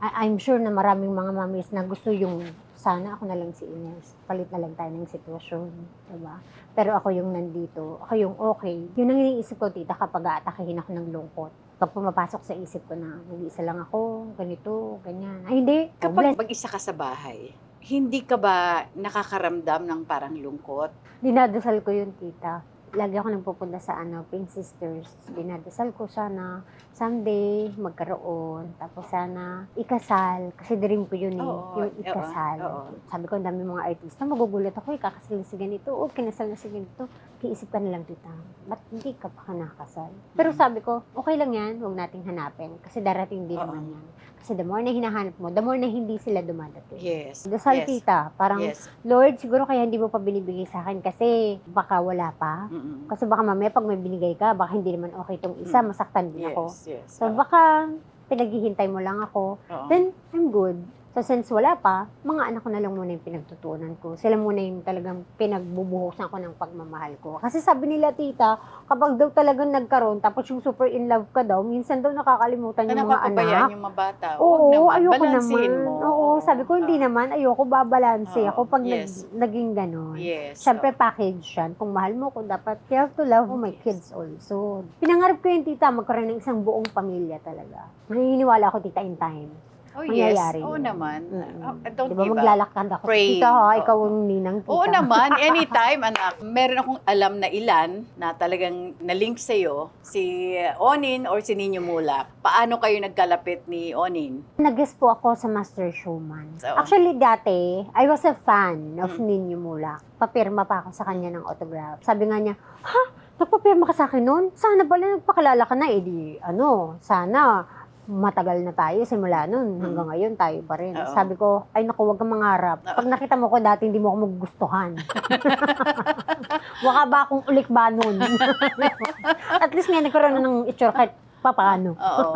I'm sure na maraming mga mommies na gusto yung sana ako na lang si Ines. Palit na lang tayo ng sitwasyon. Diba? Pero ako yung nandito. Ako yung okay. Yun ang iniisip ko, tita, kapag aatakihin ako ng lungkot. Pag pumapasok sa isip ko na, nag-iisa lang ako, ganito, ganyan. Ay, hindi. Kapag mag-isa ka sa bahay, hindi ka ba nakakaramdam ng parang lungkot? Dinadasal ko yun, tita. Lagi ako nagpupunta sa Pink Sisters. Dinadasal ko sana someday magkaroon. Tapos sana ikasal. Kasi dream ko yun eh. Oo, yung ikasal. oo. Sabi ko, ang dami mga artista. Magugulat ako, kakasal na si ganito. O, kinasal na si ganito. Kiisip ka na lang, tita. Ba't hindi ka pa nakasal? Pero sabi ko, okay lang yan. Huwag nating hanapin. Kasi darating din Oo. naman yan. Kasi the more na hinahanap mo, the more na hindi sila dumadating. Yes. Dasal, yes. tita. Parang, Yes. Lord, siguro kaya hindi mo pa binibigay sa akin kasi baka wala pa. Mm-mm. Kasi baka mamaya pag may binigay ka, baka hindi naman okay itong isa, masaktan din ako. Yes. So baka pinaghihintay mo lang ako, Oo. then I'm good. So since wala pa, mga anak ko na lang muna yung pinagtutunan ko. Sila muna yung talagang pinagbubuhusan ko ng pagmamahal ko. Kasi sabi nila, tita, kapag daw talagang nagkaroon, tapos yung super in love ka daw, minsan daw nakakalimutan Na yung mga napapabayaan anak. yung mga bata. Oo, Huwag naman. ayoko Balansehin naman. mo. Oo, sabi ko hindi naman, ayoko babalanse Oo, ako pag yes. naging ganon. Yes. Siyempre, package yan. Kung mahal mo ko, dapat you have to love my kids also. Pinangarap ko yung tita, magkaroon ng isang buong pamilya talaga. Naniniwala ako, tita, in time. Oh, yes. mangyayari Oo yun. naman. Don't Diba, give up. maglalakad ako. Pray. Tita, ha, ikaw Oo. ang ninang tita. Oo naman, anytime, anak. Meron akong alam na ilan na talagang na-link sa'yo, si Onin or si Ninyo Mulak. Paano kayo nagkalapit ni Onin? Nag-guest po ako sa Master Showman. So, Actually, dati, I was a fan of Ninyo Mulak. Papirma pa ako sa kanya ng autograph. Sabi nga niya, ha? Nagpapirma ka sa akin nun? Sana pala nagpakilala ka na. Eh di, sana matagal na tayo simula nun. Hanggang ngayon tayo pa rin. Oo. Sabi ko, ay naku, huwag kang mangarap. Pag nakita mo ko dati, hindi mo ako magugustuhan. Baka ba akong ulik ba nun? At least nga nagkaroon na ng itsura kahit papaano. Oo.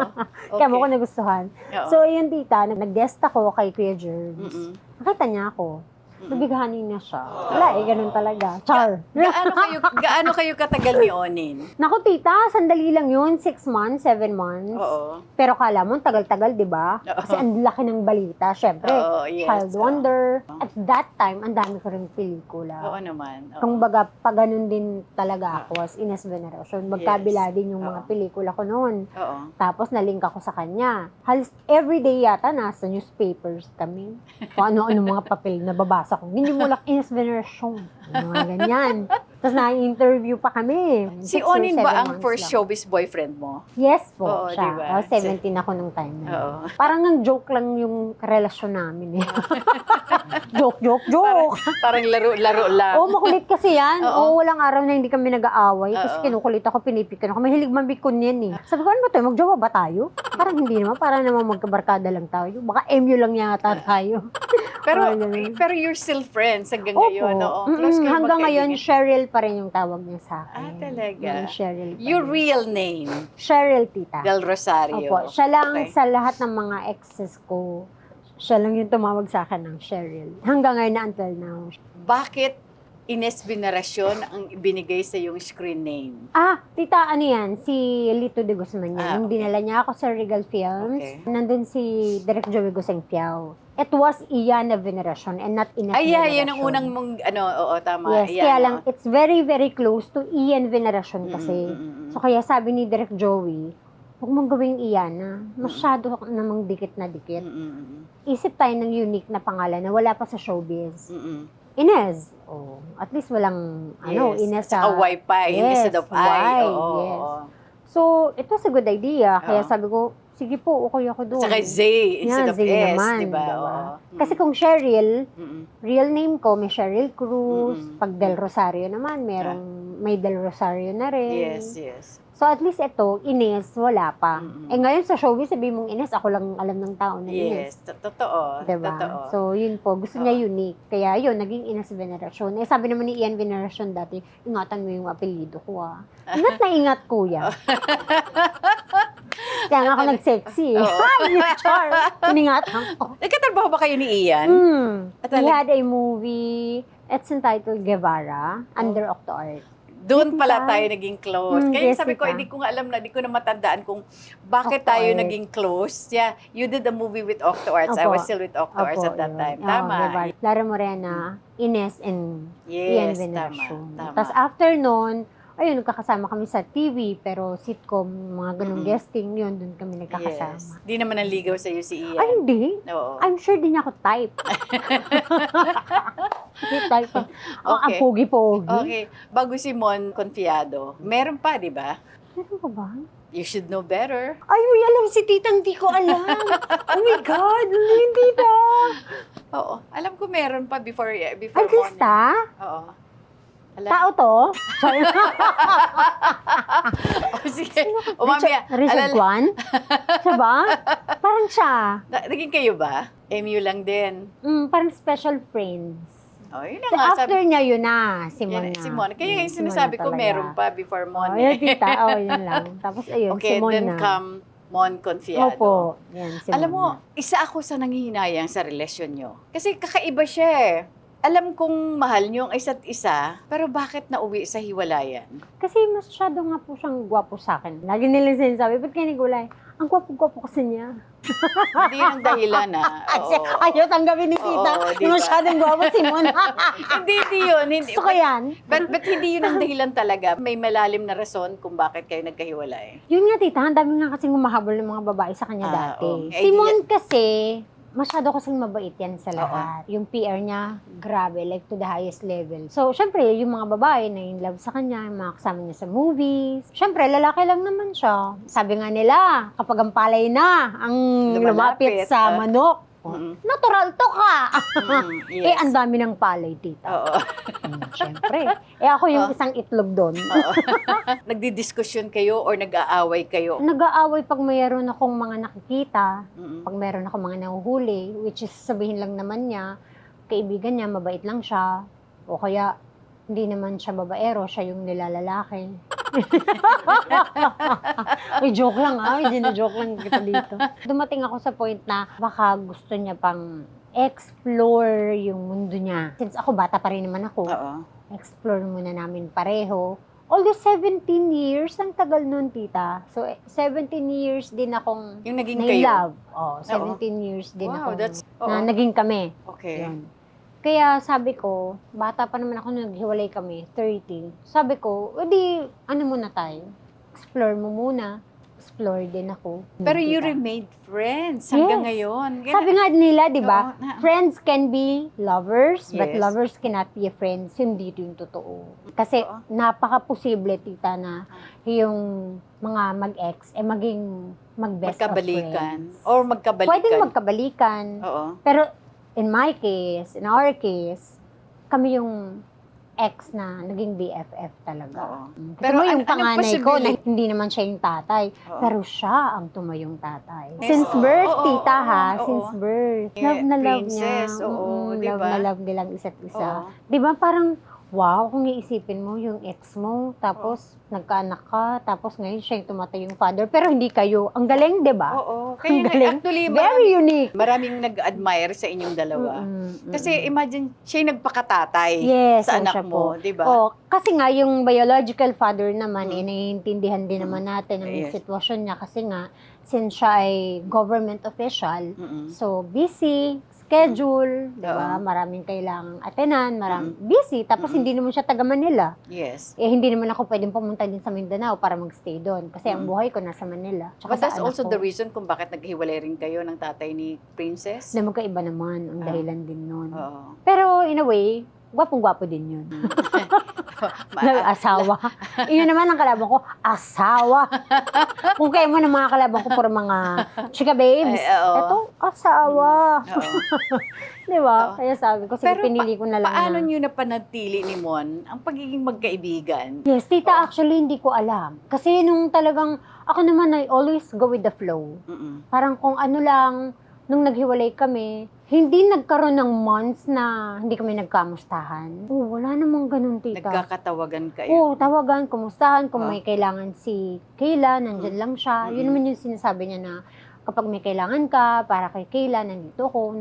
Kaya mo ko nagustuhan. Oo. So, yun tita, nag-guest ako kay Kuya Germs. Mm-mm. Nakita niya ako. nabighani na siya. Wala ganun talaga. Char. Gaano kayo katagal ni Onin? Naku, tita, sandali lang yun. 6 months, 7 months. Oo. Pero kala mo, tagal-tagal, di ba? Oo. Kasi ang laki ng balita. Siyempre, Oo, yes. Child Oo. Wonder. At that time, ang dami ko rin pelikula. Oo naman. Oo. Kung baga, pa ganun din talaga ako as Ines Veneracion. Magkabila din yung mga Oo. pelikula ko noon. Oo. Tapos nalink ako sa kanya. Halos everyday yata nasa newspapers kami. Kung ano-ano mga papel na babasa ko. Hindi mo lang Ines Veneracion. Mga ganyan. Tapos na-interview pa kami. Si 6 or Onin 7 ba ang months first lang. showbiz boyfriend mo? Yes po, Oo, siya. diba? 17 ako nung time na yun. Oo. Parang ang joke lang yung relasyon namin eh. joke. Parang laro-laro lang. Oo, makulit kasi yan. Oo. Oo, walang araw na hindi kami nag-aaway. Kasi Oo. kinukulit ako, pinipikan ako. Mahilig mambikon yan eh. Sabi ko, ano ba tayo? Magjowa ba tayo? Parang hindi naman. Parang naman magkabarkada lang tayo. Baka MU lang yata tayo. Pero Parang ganun. pero you're still friends hanggang Opo. ngayon. Oo. Close kayo Hanggang ngayon, magkaibigan. Cheryl pa rin yung tawag niya sa akin. Ah, talaga? Cheryl pa Your rin. real name, Cheryl, tita. Del Rosario. Opo. Siya lang Okay. sa lahat ng mga exes ko, siya lang yung tumawag sa akin ng Cheryl. Hanggang ngayon na until now. Bakit Ines Veneracion ang binigay sa yung screen name? Ah, tita, ano yan? Si Lito de Guzman yan. Ah, Nung okay. dinala niya ako sa Regal Films, Okay. nandun si Direk Joey Guseng Piao. It was Iana Veneracion and not Ines Ay, Veneracion. yun ang unang mong, oo, tama. Yes, Ayan, kaya oo. lang, it's very, very close to Ian Veneracion kasi. Mm. So, kaya sabi ni Direk Joey, huwag mong gawing Iana. Masyado namang dikit na dikit. Isip tayo ng unique na pangalan na wala pa sa showbiz. Inez. Oh, at least walang, Inez sa... Saka Y pa, Yes, instead of I. Y, Oo, yes. oo. So, it was a good idea. Kaya Oo. sabi ko, sige po, okay ako doon. Saka Z instead of Zay S, naman, di ba? diba? Oo. Kasi kung Cheryl, Mm-mm. real name ko, may Cheryl Cruz. Mm-mm. Pag Del Rosario naman, may Del Rosario na rin. Yes. So, at least ito, Ines, wala pa. Mm-mm. Eh, ngayon sa showbiz, sabi mong Ines, ako lang alam ng tao na Ines. Yes, totoo. Diba? Totoo. So, yun po. Gusto niya unique. Kaya yun, naging Ines Veneracion. Eh, sabi naman ni Ian Veneracion dati, ingatan mo yung apelido ko ah. Ingat na ingat, kuya. Kaya nga ako nag-sexy. Oo. Ay, char. Iningatan ko. Nagkatrabaho ba kayo ni Ian? We had a movie. It's entitled Guevara, under OctoArt. Doon pala Tita. tayo naging close. Kaya Yes, sabi ko, tita. hindi ko nga alam na, hindi ko na matandaan kung bakit Octo tayo Arts. naging close. Yeah, you did a movie with Octo Arts. I Opo. was still with Octo Arts at that yun. time. Oo, Tama. Guevara. Lara Morena, Ines, and Ian Yes, Veneracion. tama. Tapos after nun, ayun, nagkakasama kami sa TV, pero sitcom, mga ganung Mm-mm. guesting, yun, dun kami nagkakasama. Yes. Di naman naligaw sa'yo si Ian. Ay, hindi. Oo. I'm sure din niya ako type. Hindi type. Oh, ang Okay. pogi-pogi. Okay. Bago si Mon Confiado, meron pa, di ba? Meron pa ba? You should know better. Ay, may alam si tita, hindi ko alam. Oh my God, hindi tita. Oo. Alam ko meron pa before Mon. Artista? Oo. Alam. Tao to? Sorry. Oh, sige. O mamaya. Richard Kwan? Siya ba? Parang siya. Naging kayo ba? MU lang din. Parang special friends. Oh, yun So, na nga. after niya yun na, Simon Yan, na. si Mon. Kaya yung Simon sinasabi na ko, talaga. meron pa before Mon. Oh, yun, tita. Oh, yun lang. Tapos, ayun, Okay, Simon then na. come Mon Confiado. Opo. Yan, Simon Alam mo, na. isa ako sa nanghihinayang sa relasyon nyo. Kasi kakaiba siya eh. Alam kong mahal nyo ang isa't isa, pero bakit nauwi sa hiwalayan? Kasi masyado nga po siyang gwapo sa akin. Lagi nilang sinasabi, ba't kayo nagulay? Ang gwapo-gwapo kasi niya. Hindi yun ang dahilan Kasi Oo. ayaw tanggapin ni tita. Oo, Yung diba? masyadong gwapo, Simon. Hindi yun. Hindi. Gusto ko yan. But hindi yun ang dahilan talaga. May malalim na rason kung bakit kayo nagkahiwalay. Yun nga, tita, ang dami nga kasing humahabol ng mga babae sa kanya dati. oo. Simon kasi, masyado kasing mabait yan sa lahat. Yung PR niya, grabe, like to the highest level. So, syempre, yung mga babae na in love sa kanya, yung mga kasama niya sa movies. Syempre, lalaki lang naman siya. Sabi nga nila, kapag ang palay na, ang lumapit Lumalapit, sa manok, Mm. natural to ka. Yes. Eh, ang dami ng palay, tita. Oo. Syempre. Eh, ako yung Oh. isang itlog doon. Oo. Nagdidiskusyon kayo or nag-aaway kayo? Nag-aaway pag mayroon akong mga nakikita, Mm. pag meron akong mga nahuhuli, which is sabihin lang naman niya, kaibigan niya, mabait lang siya, o kaya hindi naman siya babaero, siya yung nilalalaki. Uy, joke lang ah, joke lang kita dito. Dumating ako sa point na baka gusto niya pang explore yung mundo niya. Since ako, bata pa rin naman ako, Oo. explore muna namin pareho. Although 17 years, ang tagal nun, tita. So, 17 years din akong Yung naging kayo. na-love. Oh, 17 years din Wow, ako that's... na Oo. naging kami. Okay. Yun. Kaya sabi ko, bata pa naman ako nung naghiwalay kami, 30. Sabi ko, edi, ano muna tayo? Explore mo muna. Explore din ako. Pero you Tita. remained friends hanggang Yes. ngayon. Sabi nga nila, di ba? Oo, na- Friends can be lovers, but Yes. lovers cannot be friends. Hindi ito yung totoo. Kasi Oo. napaka-posible, tita, na yung mga mag-ex, maging mag-best of magkabalikan. friends. Or magkabalikan. Pwedeng magkabalikan. Oo. Pero in my case, in our case, kami yung ex na naging BFF talaga. Oo. Kasi Pero mo yung anong panganay ko na possibility? hindi naman siya yung tatay, Oo. pero siya ang tumayong tatay. Yes. Since Oo. birth, Oo, tita oo, ha, oo. since birth. Yeah, Love na love niya. princess, oo, di Love ba? na love nilang isa't isa. Oo. Di ba parang, wow, kung iisipin mo yung ex mo, tapos nagkaanak ka, tapos ngayon siya yung tumatay yung father, pero hindi kayo. Ang galing, di ba? Oo. Ang Kaya nga, galing. actually, Very unique. maraming nag-admire sa inyong dalawa. Kasi imagine, siya yung nagpakatatay Yes, sa oo, anak siya mo, po. di ba? Oh, kasi nga yung biological father naman, Mm. naiintindihan din naman natin ang Yes. sitwasyon niya kasi nga, since siya ay government official, Mm-mm. so busy, schedule, di ba? Oo. Maraming kailangang atenan, busy, tapos hindi naman siya taga Manila. Yes. Eh, hindi naman ako pwedeng pumunta din sa Mindanao para magstay doon. Kasi ang Mm. buhay ko nasa Manila. Tsaka But sa that's anak also ko. the reason kung bakit naghiwalay rin kayo ng tatay ni Princess. Na magkaiba naman ang Ah. dahilan din nun. Oo. Pero in a way, gwapong-gwapo din yun. Nag-asawa. Iyon naman ang kalaban ko, asawa. Kung kayo mo ng mga kalaban ko, puro mga chika babes. Ay, oo. Ito, asawa. Oo. Di ba? Oo. Kaya sabi ko, sige, Pero pinili ko na lang Paano na. nyo napanatili ni Mon ang pagiging magkaibigan? Yes, tita, Oo. actually, hindi ko alam. Kasi nung talagang, ako naman, I always go with the flow. Mm-mm. Parang kung ano lang, nung naghiwalay kami, hindi nagkaroon ng months na hindi kami nagkamustahan. Oh, wala namang ganun, tita. Nagkakatawagan kayo. Oo, tawagan, kumustahan, kung Ah. may kailangan si Kayla, nandyan lang siya. Yun naman yung sinasabi niya na kapag may kailangan ka, para kay Kayla, nandito ako,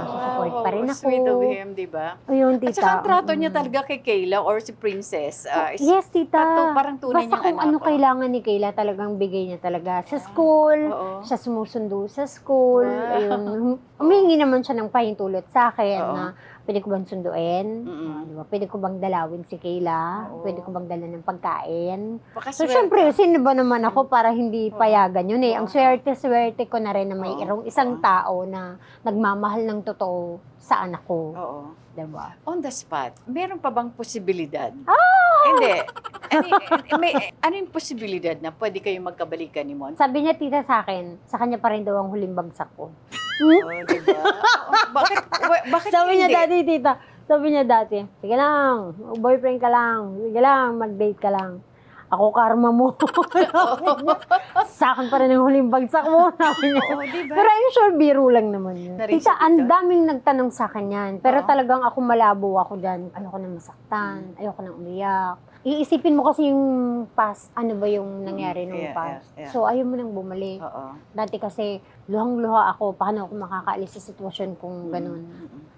susupport pa rin ako. Sweet of him, di ba? Ayun, At tita. saka ang trato niya Mm. talaga kay Kayla or si Princess. Is Yes, tita. parang tunay Basta niyang kung anak. ano oh. kailangan ni Kayla, talagang bigay niya talaga. Sa school, Oo. siya sumusundo sa school. Wow. Ayun, humingi naman siya ng pahintulot sa akin Oo. na pwede ko bang sunduin? Mm-mm. Di ba? Pwede ko bang dalawin si Kayla? Oo. Pwede ko bang dala ng pagkain? So, Pakaswerte. syempre, sino ba naman ako para hindi Oo. payagan yun eh. Ang Oo. swerte-swerte ko na rin na may Oo. isang Oo. tao na nagmamahal ng totoo sa anak ko. Oo. Diba? On the spot, meron pa bang posibilidad? Ah! Hindi. Ano yung posibilidad na pwede kayong magkabalikan ni Mon? Sabi niya, tita, sa akin, sa kanya pa rin daw ang huling bagsak ko. Oh, diba? Bakit Sabi hindi? niya dati, tita, sabi niya dati, sige lang, boyfriend ka lang, sige lang, mag-date ka lang. Ako karma mo. Sabi niya, sa akin pa rin ang huling bagsak mo. Sabi niya. Oo, diba? Pero I'm sure biro lang naman yun. Na-reach Tita, it ang ito? daming nagtanong sa akin yan. Pero Oo. talagang ako malabo ako dyan. Ayoko na masaktan, ayoko na umiyak. Iisipin mo kasi yung past, ano ba yung nangyari nung Yeah, past. yeah, yeah. So, ayaw mo nang bumalik. Oo. Dati kasi, luhang-luha ako, paano ako makakaalis sa sitwasyon kung ganun.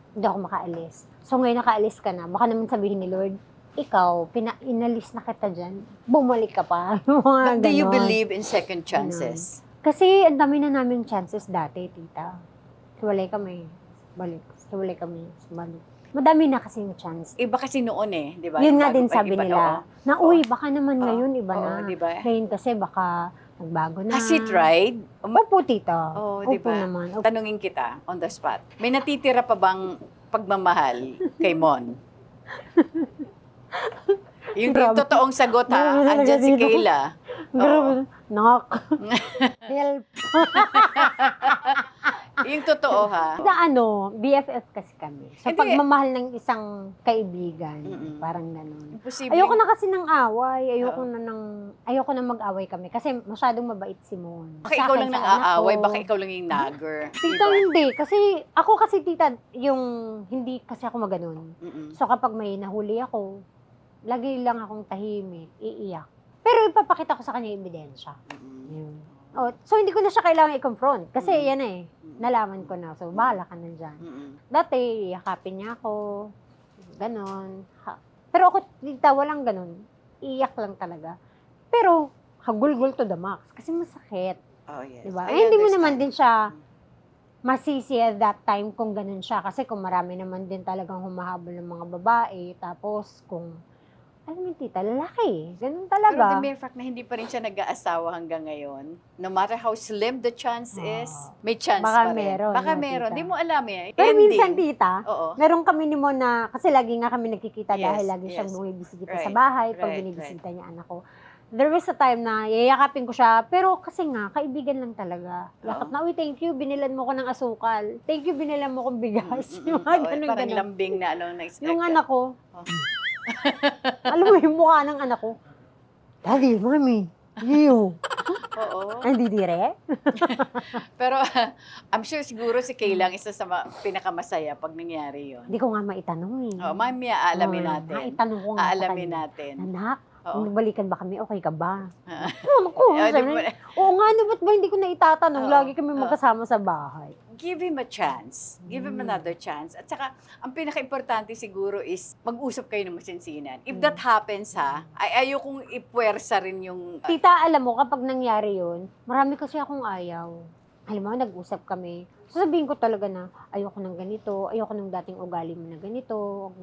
Hindi ako makaalis. So, ngayon nakaalis ka na, baka naman sabihin ni Lord, ikaw, inalis na kita dyan, bumalik ka pa. Mga But do you ganon. believe in second chances? Kasi ang dami na namin chances dati, tita. Hiwalay kami, balik. Hiwalay kami, balik. Madami na kasing chance. Iba kasi noon eh, di ba? Yun nga Bago din pa, sabi iba, nila, na uy, baka naman Oo. ngayon iba Oo, na. di ba? Ngayon kasi baka nagbago na. Has he tried? Opo, tita. Oo, Opo di ba? naman. Opo. Tanungin kita, on the spot. May natitira pa bang pagmamahal kay Mon? Yung Grabe. totoong sagot ha, Grabe talaga andyan si dito. Kayla. Grabe. Knock. Help. Yung totoo ha. Na ano, BFF kasi kami. Sa Hindi. pagmamahal ng isang kaibigan, Mm-mm. parang gano'n. Imposible. Ayoko na kasi ng away. Oo. Ayoko na mag-away kami. Kasi masyadong mabait si Mon. Baka Sa ikaw akin, lang sa nang anak aaway, ko. baka ikaw lang yung nagger. Tita, hindi. Kasi, ako kasi, tita, yung hindi kasi ako maganon. Mm-mm. So, kapag may nahuli ako, lagi lang akong tahimik, iiyak. Pero ipapakita ko sa kanya yung ebidensya. Mm-mm. Yun. Oh, so, hindi ko na siya kailangan i-confront. Kasi Mm. yan eh, nalaman ko na. So, bahala ka na dyan. Mm-mm. Dati, yakapin niya ako. Ganon. Pero ako, tita, walang ganon. Iyak lang talaga. Pero, hagulgul to the max. Kasi masakit. Oh, yes. Diba? I Eh, hindi mo understand. naman din siya masisi at that time kung ganun siya. Kasi kung marami naman din talagang humahabol ng mga babae. Tapos, kung, alam mo, tita, lalaki. Ganun Pero talaga. the mere fact na hindi pa rin siya nag-aasawa hanggang ngayon, no matter how slim the chance is, may chance Baka pa rin. meron, Baka no, meron. tita? Di mo alam eh. Pero Ending. minsan, tita, Oo. meron kami ni Mon na, kasi lagi nga kami nagkikita Yes, dahil lagi siyang yes. bumibisita Right, sa bahay pag right, binibisita niya anak ko. There was a time na yayakapin ko siya, pero kasi nga, kaibigan lang talaga. Yakap na, uy, thank you, binilan mo ko ng asukal. Thank you, binilan mo kong bigas. Yung mga Oo, ganun, parang ganun. lambing na ano na Yung anak ko, Oh. alam mo yung mukha ng anak ko, Daddy, Mami, you. Oo. Hindi dire? Pero I'm sure siguro si Kay lang isa sa pinakamasaya pag nangyari yun. Hindi ko nga maitanong eh. Oh, mamaya aalamin natin. Maitanong ko nga sa Aalamin kanya. natin. Anak, Oo. kung balikan ba kami, okay ka ba? Ah. Ano ko? Eh, di Sabi ba- niya, oo nga, no, ba't ba hindi ko na itatanong? Oo, Lagi kami oo. magkasama sa bahay. Give him a chance. Give him another chance. At saka, ang pinaka-importante siguro is mag-usap kayo ng masinsinan. If that happens ha, ay ayokong ipwersa rin yung... Tita, alam mo, kapag nangyari yun, marami kasi akong ayaw. Alam mo, nag-usap kami. Sasabihin ko talaga na, ayoko ng ganito, ayoko ng dating ugali mo na ganito,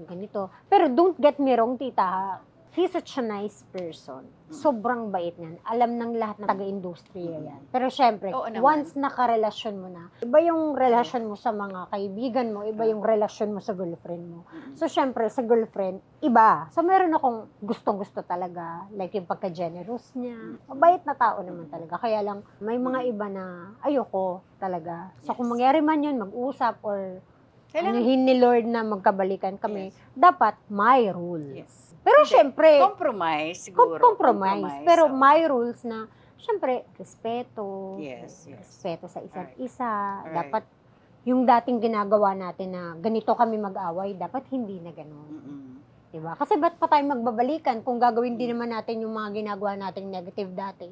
ganito. Pero don't get me wrong, tita, ha? He's such a nice person. Sobrang bait niyan. Alam ng lahat ng taga-industriya yan. Pero syempre, Oo naman. once nakarelasyon mo na, iba yung relasyon mo sa mga kaibigan mo, iba yung relasyon mo sa girlfriend mo. So syempre, sa girlfriend, iba. So meron akong gustong-gusto talaga. Like yung pagka-generous niya. Mabait na tao naman talaga. Kaya lang, may mga iba na ayoko talaga. So kung Yes. mangyari man yun, mag-usap or Kailangan- anuhin ni Lord na magkabalikan kami, Yes. dapat may rules. Yes. Pero Hindi. syempre, Compromise, siguro. compromise. Pero oo. may rules na, syempre, respeto. Yes, yes. Respeto sa isa't Alright. isa. Alright. Dapat, yung dating ginagawa natin na ganito kami mag-away, dapat hindi na ganun. Mm-mm. Diba? Kasi ba't pa tayo magbabalikan kung gagawin din naman natin yung mga ginagawa nating negative dati?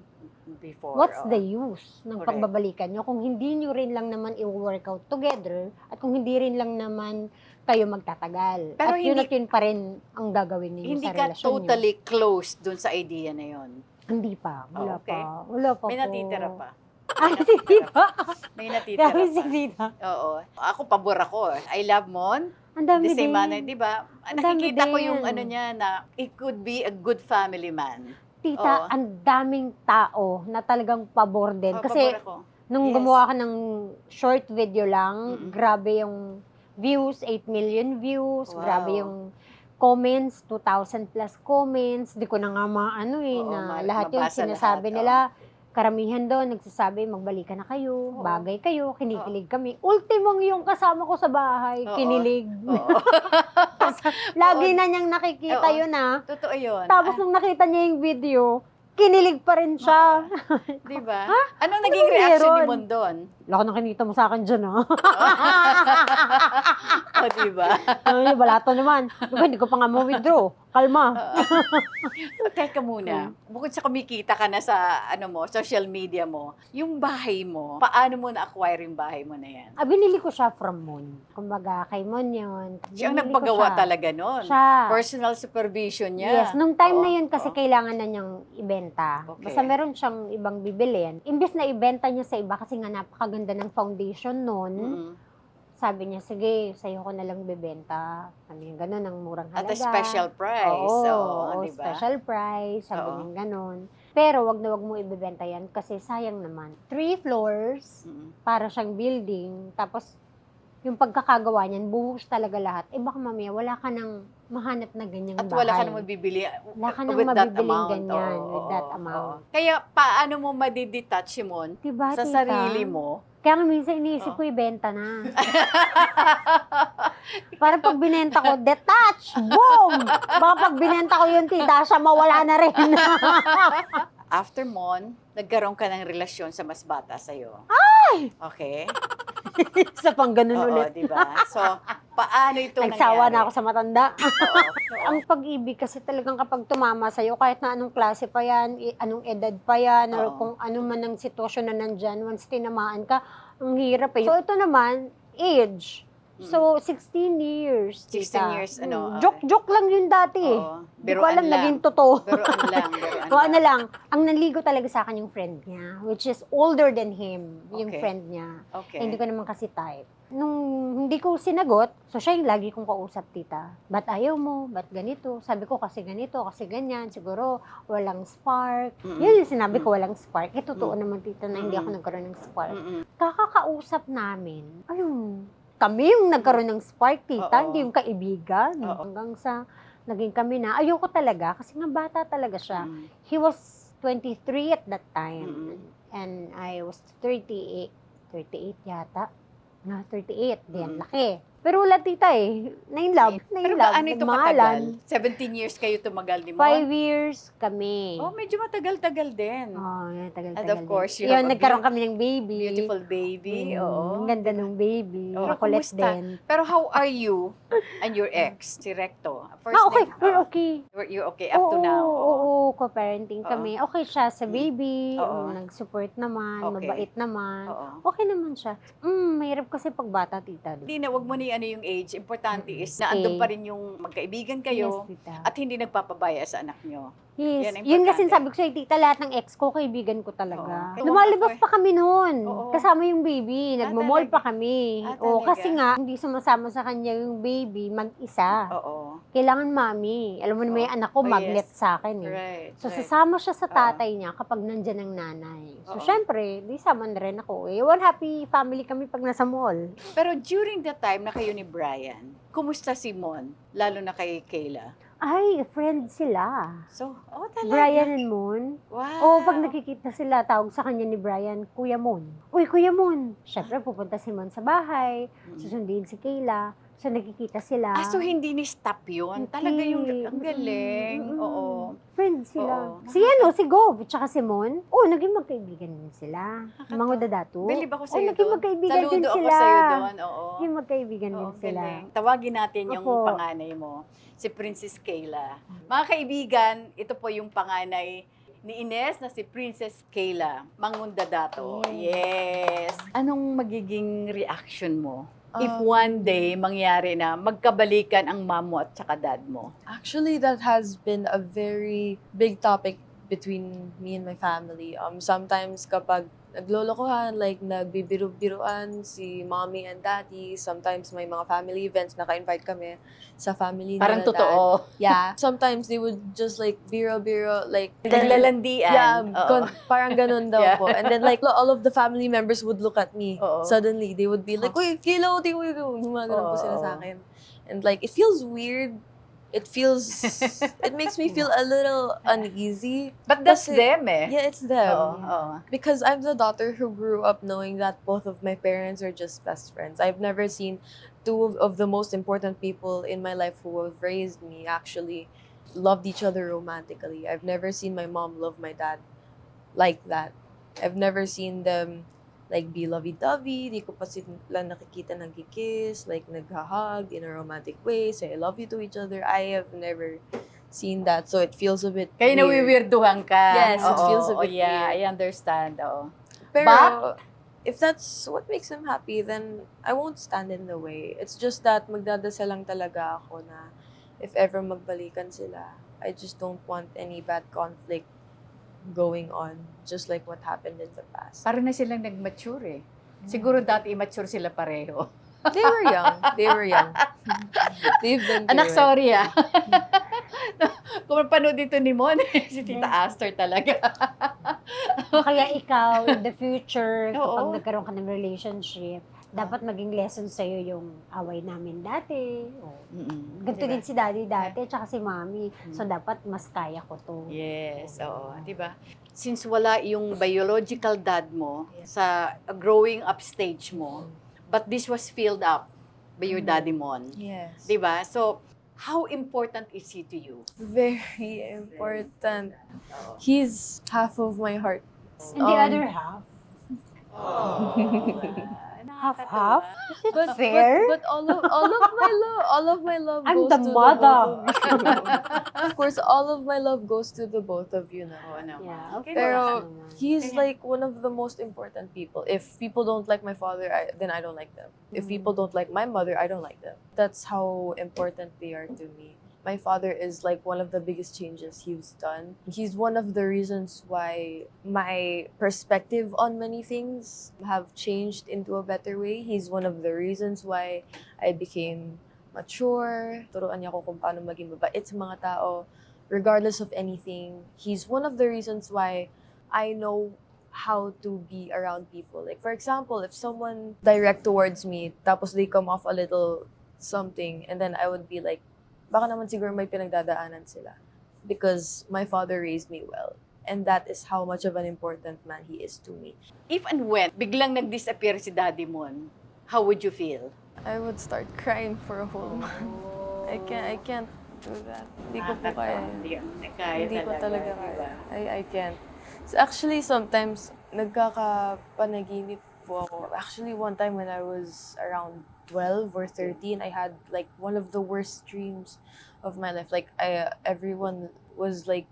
Before. What's oo. the use ng Correct. pagbabalikan nyo kung hindi nyo rin lang naman i-workout together at kung hindi rin lang naman kayo magtatagal. Pero at yun hindi- at yun pa rin ang gagawin ninyo Hindi sa ka relasyon nyo. totally close dun sa idea na yon. Hindi pa. Wala Oh, okay. pa. Wala pa May po. natitira pa. Ay, si Tita. May natitira Dami si pa. Tita. Oo. Ako, pabor ako. I love Mon. Ang dami The same din. manner, di ba? Ang dami Nakikita ko din. yung ano niya na it could be a good family man. Oo. Tita, ang daming tao na talagang pabor din. Oh, Kasi pabor ako. nung Yes. gumawa ka ng short video lang, Mm-mm. grabe yung views, 8 million views, Wow. grabe yung comments, 2,000 plus comments. Di ko na nga maano Oo, na lahat yung mabasa sinasabi lahat, nila. Karamihan doon, nagsasabi, magbalikan na kayo, Oo. bagay kayo, kinikilig kami. Ultimong yung kasama ko sa bahay, Oo. kinilig. Oo. Lagi Oo. na niyang nakikita Oo. yun Totoo yun. Tapos nung nakita niya yung video, kinilig pa rin siya. Di ba? Anong naging reaction ni meron? Mon doon? Lako na kinita mo sa akin dyan, ha? O, di ba? Ay, balato naman. Diba, hindi ko pa nga ma-withdraw. Kalma. Teka muna. Bukod sa kumikita ka na sa social media mo, yung bahay mo, paano mo na-acquire yung bahay mo na yan? Binili ko siya from Mon. Kumbaga, kay Mon yun. Siya ang Binili ko nagpagawa siya. talaga nun. Siya. Personal supervision niya. Yes, nung time Oo, na yun kasi oo. kailangan na niyang ibenta. Okay. Basta meron siyang ibang bibilin. Imbes na ibenta niya sa iba kasi nga napakaganda ng foundation nun, Mm-mm. sabi niya, sige, sa'yo ko na lang bibenta. Sabi niya, gano'n, ang murang At halaga. a special price. Oo, di ba? special price, sabi Oo. niya gano'n. Pero wag na wag mo ibebenta yan kasi sayang naman. 3 floors, Mm-mm. para siyang building, tapos yung pagkakagawa niyan, buhos talaga lahat. Eh baka mamaya, wala ka nang mahanap na ganyang At bahay. wala ka nang mabibili Wala ka nang with that mabibiling amount. ganyan, Oo, with that oo, amount. oo. Kaya paano mo madidetach Mon Diba, sa tita? sarili mo? Kaya nga minsan iniisip Oo. ko ibenta na. Para pag binenta ko, detach! Boom! Baka pag binenta ko yun, tita, siya mawala na rin. After Mon, nagkaroon ka ng relasyon sa mas bata sa'yo. Ay! Okay? Isa pang ganun Oo, ulit. di ba? So, Paano ito Nagsawa nangyari? na ako sa matanda. Oo. Ang pag-ibig kasi talagang kapag tumama sa'yo, kahit na anong klase pa yan, anong edad pa yan, or Oo. kung ano man ang sitwasyon na nandyan, once tinamaan ka, ang hirap eh. So ito naman, age. So, 16 years. 16 tita. years, ano, Joke lang yun dati. Oo. Hindi ko alam, Biruan lang. naging totoo. Biruan lang, biruan O ano lang, ang nanligo talaga sa akin yung friend niya, which is older than him, yung Okay. friend niya. Okay. Hindi ko naman kasi type. Nung hindi ko sinagot, so siya yung lagi kong kausap, tita. Ba't ayaw mo? Ba't ganito? Sabi ko kasi ganito, kasi ganyan. Siguro walang spark. Mm-mm. Yun yung sinabi ko, walang spark. Eh, totoo naman, tita, na hindi ako nagkaroon ng spark. Mm-mm. Kakakausap namin, ayun, kami yung nagkaroon ng spark, tita, Oo. hindi yung kaibigan. Oo. Hanggang sa naging kami na, ayoko talaga, kasi nga bata talaga siya. Mm. He was 23 at that time. Mm-mm. And I was 38 yata. Na 38, din laki. Pero wala tita eh. Na-in-love. Pero Na-in-love. gaano ito Nagmahalan. katagal? 17 years kayo tumagal ni Mon? 5 years kami. Oh, medyo matagal-tagal din. Oh, yan, tagal-tagal. And of course, you din. have Yun, a nagkaroon kami ng baby. Beautiful baby, oo. Ang ganda ng baby. Oo. Makulit Kumusta? din. Pero how are you and your ex, si Recto? First Okay, name, we're okay. You're okay up to now. Oo, co-parenting Oo. kami. Okay siya sa baby, Oo. nag-support naman, Okay. mabait naman. Oo. Okay naman siya. Mahirap kasi pag bata, tita. Hindi na, wag mo na ano yung age. Importante is na andun pa rin yung magkaibigan kayo Yes, tita. at hindi nagpapabaya sa anak nyo. Yes. Yan ang Yun kasi importante. sabi ko sa'yo, tita, lahat ng ex ko, kaibigan ko talaga. Oo. Lumalabas Oo. pa kami noon. Oo. Kasama yung baby. Nagmamall talaga? pa kami. Oo, Talaga? kasi nga, hindi sumasama sa kanya yung baby mag-isa. Oo. Kailangan mami. Alam mo naman yung anak ko, Oh, magnet yes. sa akin eh. Right. So, right. sasama siya sa Oo. tatay niya kapag nandyan ang nanay. So, Oo. syempre, di sama na rin ako. Eh, one happy family kami pag nasa mall. Pero during the time na kayo ni Brian, kumusta si Mon? Lalo na kay Kayla. Ay, friend sila. So, talaga. Brian and Moon. Wow. Oo, pag nakikita sila, tawag sa kanya ni Brian, Kuya Moon. Uy, Kuya Moon. Syempre, pupunta si Moon sa bahay, susundin si Kayla. So, nakikita sila. So hindi ni-stop yun? Talaga yung, ang galing. Mm-mm. Oo. Friends sila. Oo. Si si Gov, tsaka si Mon. Oo, naging magkaibigan din sila. Mga dadatu. Believe ako Oo, sa'yo naging doon. magkaibigan Saludo din ako sila. sa'yo doon. Oo. Naging magkaibigan Oo, din sila. galing. Tawagin natin yung Opo. panganay mo, si Princess Kayla. Mga kaibigan, ito po yung panganay ni Ines na si Princess Kayla Mangundadato. Yes. Anong magiging reaction mo if one day mangyari na magkabalikan ang mom mo at saka dad mo? Actually, that has been a very big topic between me and my family. Sometimes kapag naglolokohan, like nagbibiru-biruan si mommy and daddy, sometimes may mga family events, naka-invite kami sa family Parang nila, totoo. dad. Yeah. Sometimes they would just like biro-biro, like Naglalandian. yeah, Oo. parang ganun daw Yeah. po. And then like all of the family members would look at me. Oo. Suddenly, they would be like, "Uy, Kilo, di mo gumagano po sila sa akin." And like, it feels weird. It makes me feel a little uneasy. But that's Kasi- them eh. Yeah, it's them. Oo. Because I'm the daughter who grew up knowing that both of my parents are just best friends. I've never seen two of the most important people in my life who have raised me actually loved each other romantically. I've never seen my mom love my dad like that. I've never seen them like be lovey-dovey. Di ko pa sila nakikita nagkikiss, like nagha-hug in a romantic way, say I love you to each other. I have never seen that. So it feels a bit Kaya weird. nawiwirduhan ka. Yes, it Oo, feels a bit yeah, weird. I understand. Oo. Pero But- if that's what makes them happy, then I won't stand in the way. It's just that magdadasal lang talaga ako na if ever magbalikan sila, I just don't want any bad conflict going on, just like what happened in the past. Parang na silang nag-mature eh. Siguro dati immature sila pareho. They were young. They were young. They've been through Anak, it. sorry ah. Kung panood dito ni Mon, si Tita Aster talaga. O kaya ikaw, in the future, Oo. kapag nagkaroon ka ng relationship, dapat maging lesson sa'yo yung away namin dati. O, ganito Diba? din si daddy dati, tsaka si mommy. So, dapat mas kaya ko to. Yes, oo. Diba? Since wala yung biological dad mo sa growing up stage mo, but this was filled up by your daddy Mon. Yes. Diba? So, how important is he to you? Very important. He's half of my heart. And the other half, Half-half? Is it But fair? but all of my love I'm goes the to mother. the both of you. Of course, all of my love goes to the both of you now. Oo naman. Yeah, of Pero course naman. he's like one of the most important people. If people don't like my father, then I don't like them. If people don't like my mother, I don't like them. That's how important they are to me. My father is like one of the biggest changes he's done. He's one of the reasons why my perspective on many things have changed into a better way. He's one of the reasons why I became mature. Turuan niya ako kung paano maging mabait sa mga tao, regardless of anything. He's one of the reasons why I know how to be around people. Like, for example, if someone direct towards me, tapos they come off a little something, and then I would be like, baka naman siguro may pinagdadaanan sila. Because my father raised me well. And that is how much of an important man he is to me. If and when biglang nag-disappear si Daddy Mon, how would you feel? I would start crying for a whole month. I can't do that. Hindi ko po kaya. Hindi ko talaga kaya. I can't. So actually, sometimes, nagkakapanaginip po ako. Actually, one time when I was around 12 or 13, I had like one of the worst dreams of my life. Like, everyone was like,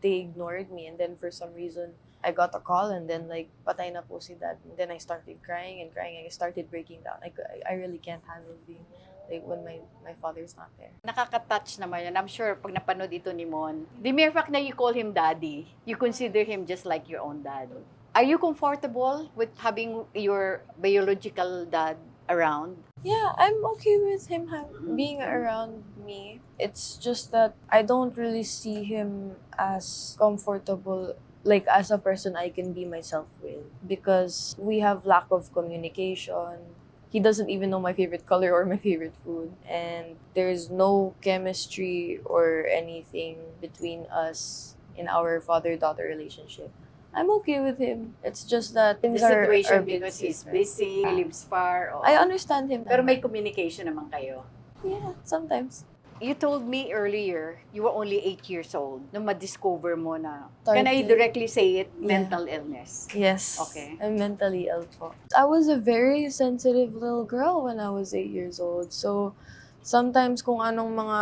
they ignored me. And then for some reason, I got a call and then like, patay na po si Dad. And then I started crying and crying. I started breaking down. I really can't handle being like when my father's not there. Nakaka-touch naman yan. I'm sure pag napanood ito ni Mon, the mere fact na you call him Daddy, you consider him just like your own dad. Are you comfortable with having your biological dad around? Yeah, I'm okay with him being around me. It's just that I don't really see him as comfortable, like as a person I can be myself with, because we have lack of communication. He doesn't even know my favorite color or my favorite food, and there's no chemistry or anything between us in our father-daughter relationship. I'm okay with him. It's just that The things are situation a bit because he's different. busy, he lives far. I understand him. Pero may communication naman kayo. Yeah, sometimes. You told me earlier, you were only 8 years old nung ma-discover mo na, can I 30. directly say it, Yeah. mental illness? Yes. Okay. I'm mentally ill po. I was a very sensitive little girl when I was 8 years old. So, sometimes kung anong mga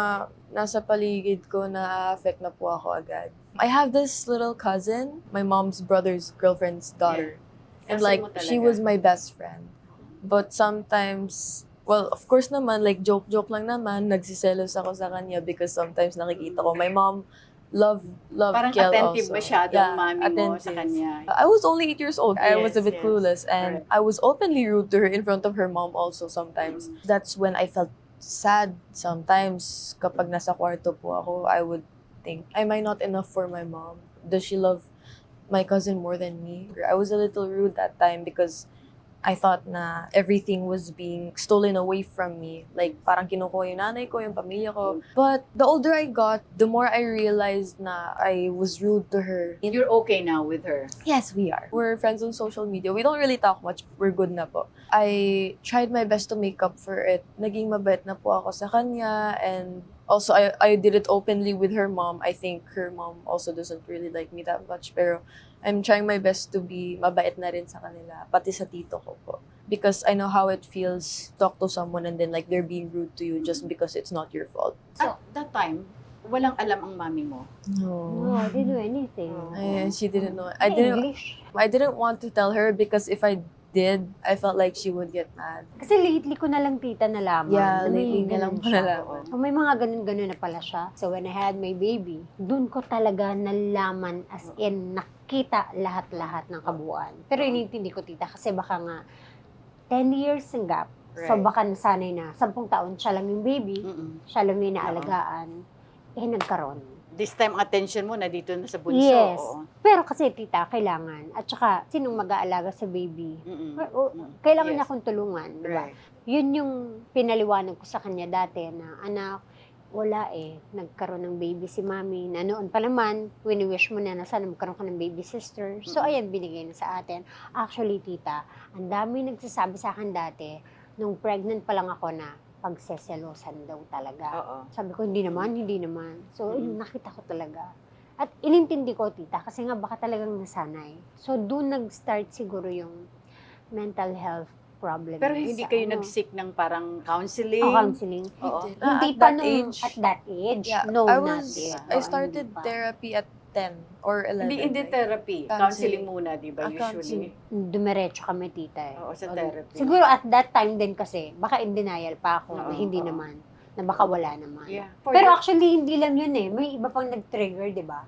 nasa paligid ko, na-affect na po ako agad. I have this little cousin, my mom's brother's girlfriend's daughter. And Kasi like, mo she talaga. was my best friend. But sometimes, well, of course naman, like joke-joke lang naman, nagsiselos ako sa kanya because sometimes nakikita ko, my mom love Parang Kel attentive also. masyado Yeah, ang mami mo sa attentive. kanya. I was only 8 years old. I was a Yes, bit yes. clueless, and Correct. I was openly rude to her in front of her mom also sometimes. That's when I felt sad sometimes. Kapag nasa kwarto po ako, I would think, am I not enough for my mom? Does she love my cousin more than me? I was a little rude that time because I thought na everything was being stolen away from me. Like, parang kinukuha yung nanay ko, yung pamilya ko. But the older I got, the more I realized na I was rude to her. You're okay now with her. Yes, we are. We're friends on social media. We don't really talk much. We're good na po. I tried my best to make up for it. Naging mabait na po ako sa kanya, and also I did it openly with her mom. I think her mom also doesn't really like me that much, pero I'm trying my best to be mabait na rin sa kanila, pati sa tito ko po. Because I know how it feels to talk to someone and then like they're being rude to you just because it's not your fault. At that time, walang alam ang mami mo. No, I didn't do anything. She didn't know. English. I didn't want to tell her because if I did, I felt like she would get mad. Kasi lately ko na lang tita nalaman. Yeah, na may lately na lang ganun ko siya. nalaman. O may mga ganun-ganun na pala siya. So when I had my baby, dun ko talaga nalaman, as in nakita lahat-lahat ng kabuuan. Pero inintindi ko tita kasi baka nga 10 years ng gap. So Right. baka nasanay na 10 taon siya lang yung baby, Mm-mm. siya lang yung inaalagaan, nagkaroon. This time, attention mo na dito na sa bunso. Yes. Oo. Pero kasi tita, kailangan. At saka, sinong mag-aalaga sa baby? Mm-mm. Kailangan Yes. niya akong tulungan, di ba? Right. Yun yung pinaliwanag ko sa kanya dati na, anak, wala nagkaroon ng baby si mami. Na noon pa naman, wini-wish mo na sana magkaroon ka ng baby sister. So, ayan, binigay na sa atin. Actually, tita, ang dami nagsasabi sa akin dati, nung pregnant pa lang ako na, pagseselosan daw talaga. Oo. Sabi ko, hindi naman. So, yun, nakita ko talaga. At inintindi ko, tita, kasi nga baka talagang nasanay. So, doon nag-start siguro yung mental health problem. Pero yun hindi sa kayo ano. nag-seek ng parang counseling? Oh, counseling. Oo. Hindi At pa that nung, age, at that age. yeah, No, I not was, yet. I Oo, started hindi pa. therapy at 10 or 11. Hindi like. therapy. Counseling. Counseling muna, di ba, Counseling. usually? Dumiretso kami, tita. Oo, sa O, therapy. Siguro at that time din kasi, baka in denial pa ako, na Oo, hindi oo. naman. Na baka wala naman. Yeah. Pero actually, hindi lang yun eh. May iba pang nag-trigger, di ba?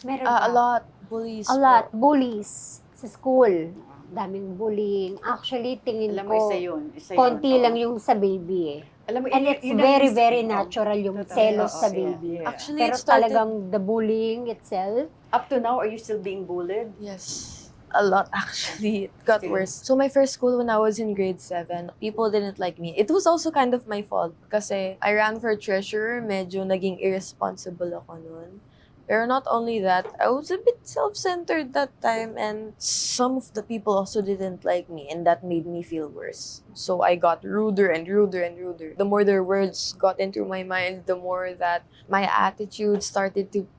Meron A pa. lot. Bullies. A lot. po. Bullies sa school. Daming bullying. Actually, tingin Alam mo, ko, isa yun. konti Oo. lang yung sa baby eh. Alam mo, And yun- it's yun ang very, isa- very Oo. natural yung Totoo. selos Oo, sa yeah, baby. yeah. Actually, Pero it started... talagang the bullying itself, Up to now, are you still being bullied? Yes. A lot, actually. It got Still. worse. So my first school when I was in grade 7, people didn't like me. It was also kind of my fault kasi I ran for treasurer, medyo naging irresponsible ako noon. Pero not only that, I was a bit self-centered that time and some of the people also didn't like me and that made me feel worse. So I got ruder and ruder and ruder. The more their words got into my mind, the more that my attitude started to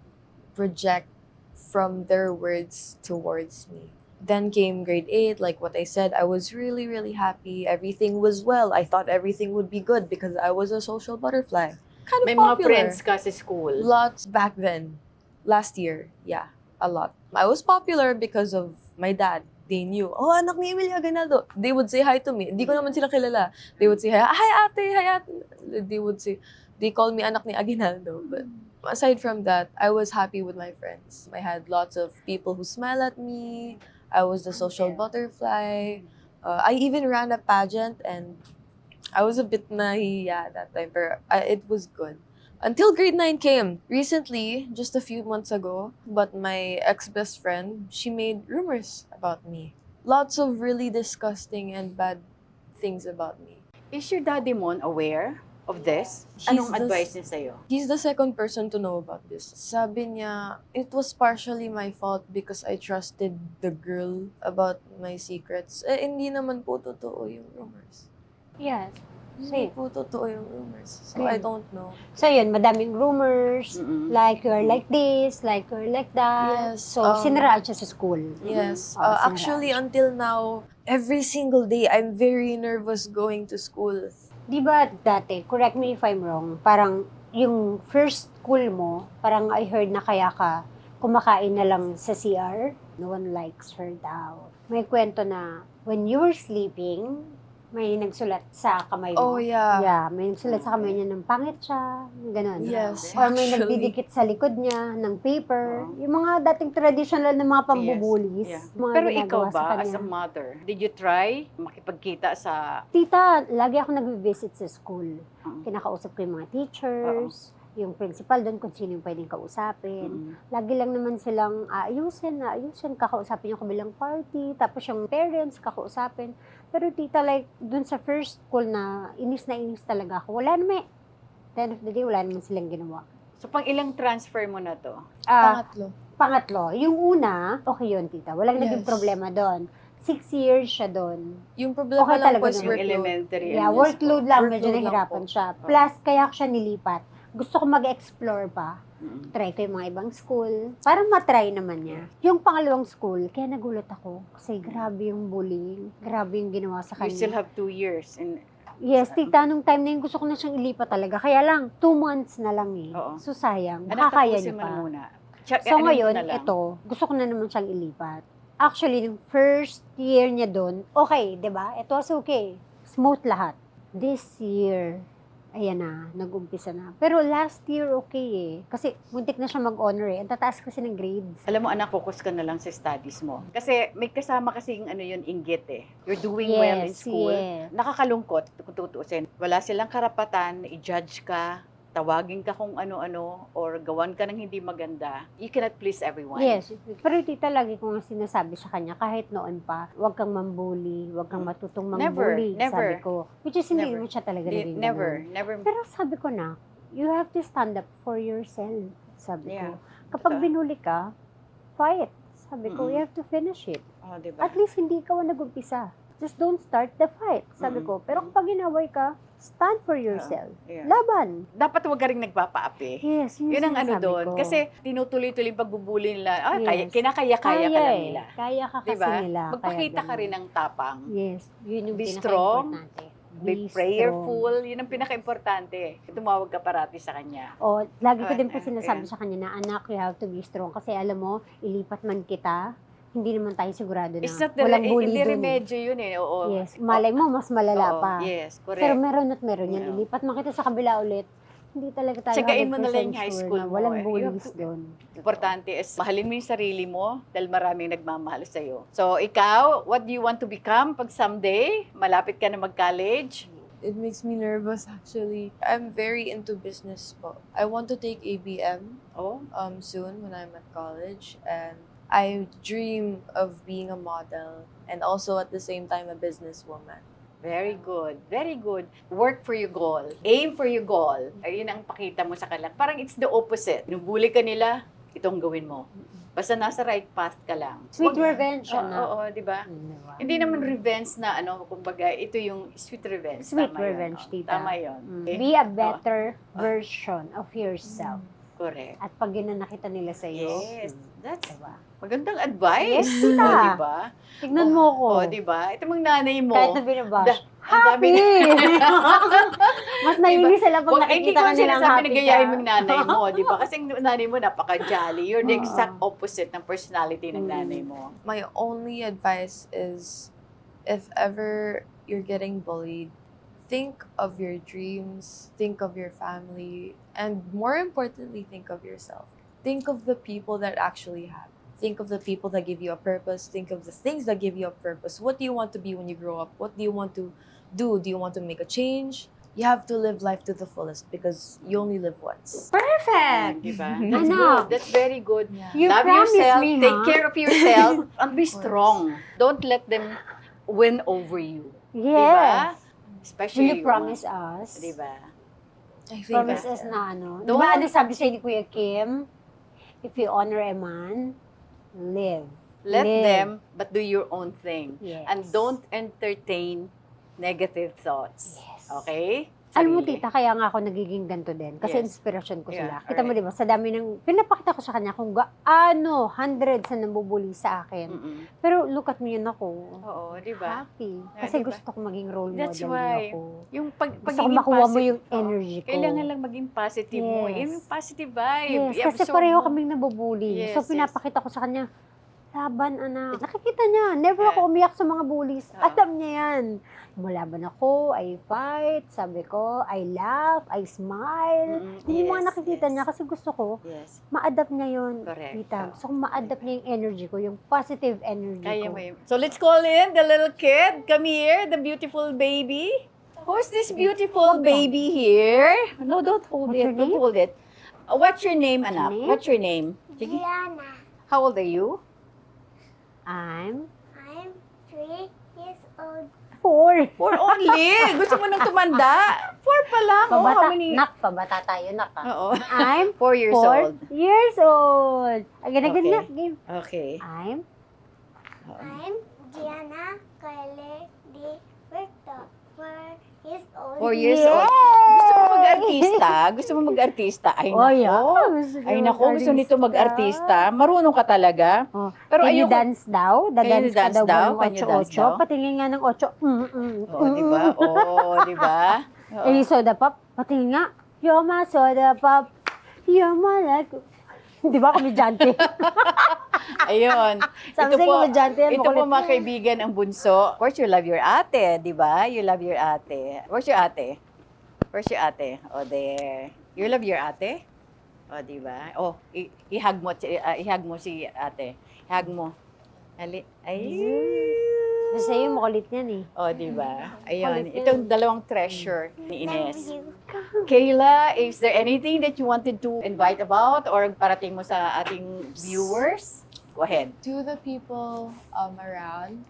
project from their words towards me. Then came grade 8, like what I said, I was really, really happy. Everything was well. I thought everything would be good because I was a social butterfly. Kind of May mga popular. friends ka sa school. Lots back then. Last year, yeah, a lot. I was popular because of my dad. They knew, oh, anak ni Emilia Aguinaldo. They would say hi to me. Hindi ko naman sila kilala. They would say, hi ate, hi ate. They call me anak ni Aguinaldo. But aside from that, I was happy with my friends. I had lots of people who smile at me. I was the social butterfly. I even ran a pageant and I was a bit nahiya that time, but it was good. Until grade 9 came. Recently, just a few months ago, but my ex-best friend, she made rumors about me. Lots of really disgusting and bad things about me. Is your daddy mon aware of this? He's Anong the- advice niya sa'yo? He's the second person to know about this. Sabi niya, it was partially my fault because I trusted the girl about my secrets. Hindi naman po totoo yung rumors. yes. Hindi Same. po totoo yung rumors. So, Same. I don't know. So yun, madaming rumors, Mm-mm. like you're like this, like you're like that. Yes, So, um, siniraan siya sa school. Yes. Oo, siniraan Actually, siya. until now, every single day, I'm very nervous going to school. Di ba dati, correct me if I'm wrong, parang yung first school mo, parang I heard na kaya ka kumakain na lang sa CR. No one likes her daw. May kwento na when you were sleeping, may nagsulat sa kamay mo. Oh, yeah. Yeah, may nagsulat sa kamay niya ng pangit siya, ganun. Yes, Or may actually. nagdidikit sa likod niya ng paper. Oo. Yung mga dating traditional na mga pambubulis. Yeah. Mga Pero ikaw ginagawa sa ba, as kanya. a mother, did you try makipagkita sa... Tita, lagi ako nag-visit sa school. Oo. Kinakausap ko yung mga teachers, yung principal doon kung sino yung pwedeng kausapin. Mm. Lagi lang naman silang aayusin, kakausapin yung kabilang party, tapos yung parents, kakausapin. Pero tita, like, doon sa first school na inis talaga ako. Wala naman, at the end of the day, wala naman silang ginawa. So, pang ilang transfer mo na to? Pangatlo. Pangatlo, yung una, okay yun, tita. Walang naging Yes. problema doon. 6 years siya doon. Yung problema Okay lang talaga po is yun. Yung workload. elementary. Yeah, and workload lang, medyo Workload lang nahirapan po. siya. Plus, kaya ako siya nilipat. Gusto ko mag-explore pa. Mm. Try ko yung mga ibang school. Para matry naman niya. Yung pangalawang school, kaya nagulat ako. Kasi grabe yung bullying. Grabe yung ginawa sa You still kanya. have 2 years. And, Yes, tita, nung time na yun, gusto ko na siyang ilipat talaga. Kaya lang, 2 months na lang eh. Oo. So sayang, anak, makakaya tapusin niya mo na pa. muna. So ngayon, ito, gusto ko na naman siyang ilipat. Actually, yung first year niya doon, okay, di ba? It was okay. Smooth lahat. This year, ayan na, nag-umpisa na. Pero last year, okay eh. Kasi muntik na siya mag-honor eh. Ang tataas kasi ng grades. Alam mo, anak, focus ka na lang sa studies mo. Kasi may kasama kasing ano yun, inggit eh. You're doing well in school. Yes. Nakakalungkot kung tutuusin. Wala silang karapatan na i-judge ka, tawagin ka kung ano-ano, or gawan ka ng hindi maganda. You cannot please everyone. Yes. Pero tita, lagi ko nga sinasabi sa kanya, kahit noon pa, huwag kang mambuli, huwag kang matutong Never, mambuli, never. sabi ko. Which is hindi Never. naman siya talaga naging Never, ganun. never. Pero sabi ko na, you have to stand up for yourself, sabi Yeah. ko. Kapag Totoo. binuli ka, fight. Sabi ko, Mm-mm. you have to finish it. Oh, diba? At least hindi ka nag-umpisa. just don't start the fight. Sabi Mm. ko, pero kapag inaway ka, stand for yourself. Yeah. Laban. Dapat huwag ka rin nagpapaapi. Yes, Yun ang ano sinasabi doon. ko. Kasi tinutuloy-tuloy yung pagbubuli nila. Yes. Kinakaya-kaya ka lang nila. Kaya ka kasi Diba? nila. kaya Magpakita ka ganun. rin ng tapang. Yes, yun yung Be strong. pinaka-importante. Be prayerful. Yun ang pinaka-importante. Tumawag ka parati sa kanya. O, lagi ko din po Ah, sinasabi yeah. sa kanya na, anak, you have to be strong. Kasi alam mo, ilipat man kita, hindi naman tayo sigurado na It's not the, walang bully hindi dun. remedyo yun eh. Oo. Yes, malay mo, mas malala Oo, pa. yes, correct. Pero meron at meron yan. Yeah. Ilipat man kita sa kabila ulit, hindi talaga tayo Tsagain mo na lang 100% yung high sure school na mo walang eh. bullies doon. Importante is mahalin mo yung sarili mo dahil maraming nagmamahal sa'yo. So, ikaw, what do you want to become pag someday? Malapit ka na mag-college? It makes me nervous actually. I'm very into business po. I want to take ABM Oh, soon when I'm at college, and I dream of being a model and also at the same time a businesswoman. very good. Very good. Work for your goal. Aim for your goal. Ayun ang pakita mo sa kanila. Parang it's the opposite. Nubuli ka nila, itong gawin mo. Basta nasa right path ka lang. Sweet Wag- revenge, Oo, anak. oo, di ba? Diba? Hindi naman revenge na ano, kumbaga, ito yung sweet revenge. Sweet Tama yun, revenge, oh. tita. Tama yun. Okay? Be a better version of yourself. Correct. At pag yun na nakita nila sa iyo, Yes. That's diba? magandang advice. Yes, tita. O, di ba? Tignan mo ko. O, di ba? Ito mong nanay mo. Kahit na binabash. Ang dami Happy! Mas naiinis sila pag Wag, hindi nakikita ko ka nilang sinasabi na happy gayahin ka. mong nanay mo, di ba? Kasi yung nanay mo napaka-jolly. You're the Oo. exact opposite ng personality ng nanay mo. My only advice is if ever you're getting bullied, think of your dreams, think of your family, and more importantly, think of yourself. Think of the people that actually have. Think of the people that give you a purpose. Think of the things that give you a purpose. What do you want to be when you grow up? What do you want to do? Do you want to make a change? You have to live life to the fullest because you only live once. Perfect! Di ba? That's Anak. good. That's very good. You Love promise yourself, me, take ha? care of yourself, and be Of course. strong. Don't let them win over you. Yes. Di ba? Will Especially you promise us? Di ba? I think Promise that- us na ano. Di Don't- ba ano sabi sa'yo ni Kuya Kim? If you honor a man, live. Let Live. them, but do your own thing. Yes. And don't entertain negative thoughts. Yes. Okay? Alam mo, Sarili. tita, kaya nga ako nagiging ganito din. Kasi Yes. inspirasyon ko sila. Yeah, Kita mo, alright. di ba, sa dami ng, pinapakita ko sa kanya kung gaano, hundreds na nambubuli sa akin. Mm-mm. Pero look at me yun ako. Oo, di ba? Happy. Yeah, Kasi diba? gusto ko maging role That's model why. din ako. Yung Gusto ko pagiging makuha mo positive- yung energy ko. Kailangan lang maging positive mo. Yes. Yung positive vibe. Yes, kasi I-absorb pareho mo. kaming nabubuli. Yes, So, yes. pinapakita ko sa kanya, laban, anak. Nakikita niya, never Yeah. ako umiyak sa mga bullies. Oo. Alam niya yan. Lumalaban ako, I fight, sabi ko, I laugh, I smile. Mm-mm. Yung mga Yes, nakikita yes. niya, kasi gusto ko, Yes. ma-adapt niya yun. Correct. Tita. Oo. Gusto ko ma-adapt niya yung energy ko, yung positive energy Kaya ko. mo yun. So let's call in the little kid. Come here, the beautiful baby. Who's this beautiful baby here? No, don't hold What's it. your Don't name? hold it. What's your name, anak? name? What's your name? Sige. Diana. How old are you? I'm I'm 3 years old. 4. 4 only. Gusto mo nang tumanda? 4 pa lang. Oh, Pabata, how many? pabata tayo, nak. Oo. I'm 4 years 4 old. years old. Again, Okay. nak. Game. Okay. I'm I'm Diana Kyle de Berto. 4 years old. 4 years Yes! old. Gusto mo mag-artista? Gusto mo mag-artista? Ay, Oh, nako. yeah. Ay, nako. Gusto nito mag-artista. Marunong ka talaga. Oh. Pero Can you ayoko. dance daw? Can you Da-dance ka dance daw ba daw? ng Can you dance 8-8? daw? Patingin nga ng 8. Oh, di ba? Oh, di ba? Oo. Eh, soda pop. Patingin nga. Yoma, soda pop. Yoma, like... Di ba, komedyante? Ayun. Sabi Ito sa'yo, po, komedyante yan, ito po makulit. mga kaibigan ang bunso. Of course, you love your ate, di ba? You love your ate. Where's your ate? Where's your ate? Oh, there. You love your ate? Oh, di ba? Oh, ihag mo si ate. Ihag mo. Ay. Kasi sa'yo, makulit yan eh. Oh, di ba? Ayun. Kulit yan. Itong dalawang treasure ni Love Ines. you. Kayla, is there anything that you wanted to invite about or parating mo sa ating viewers? Go ahead. To the people around,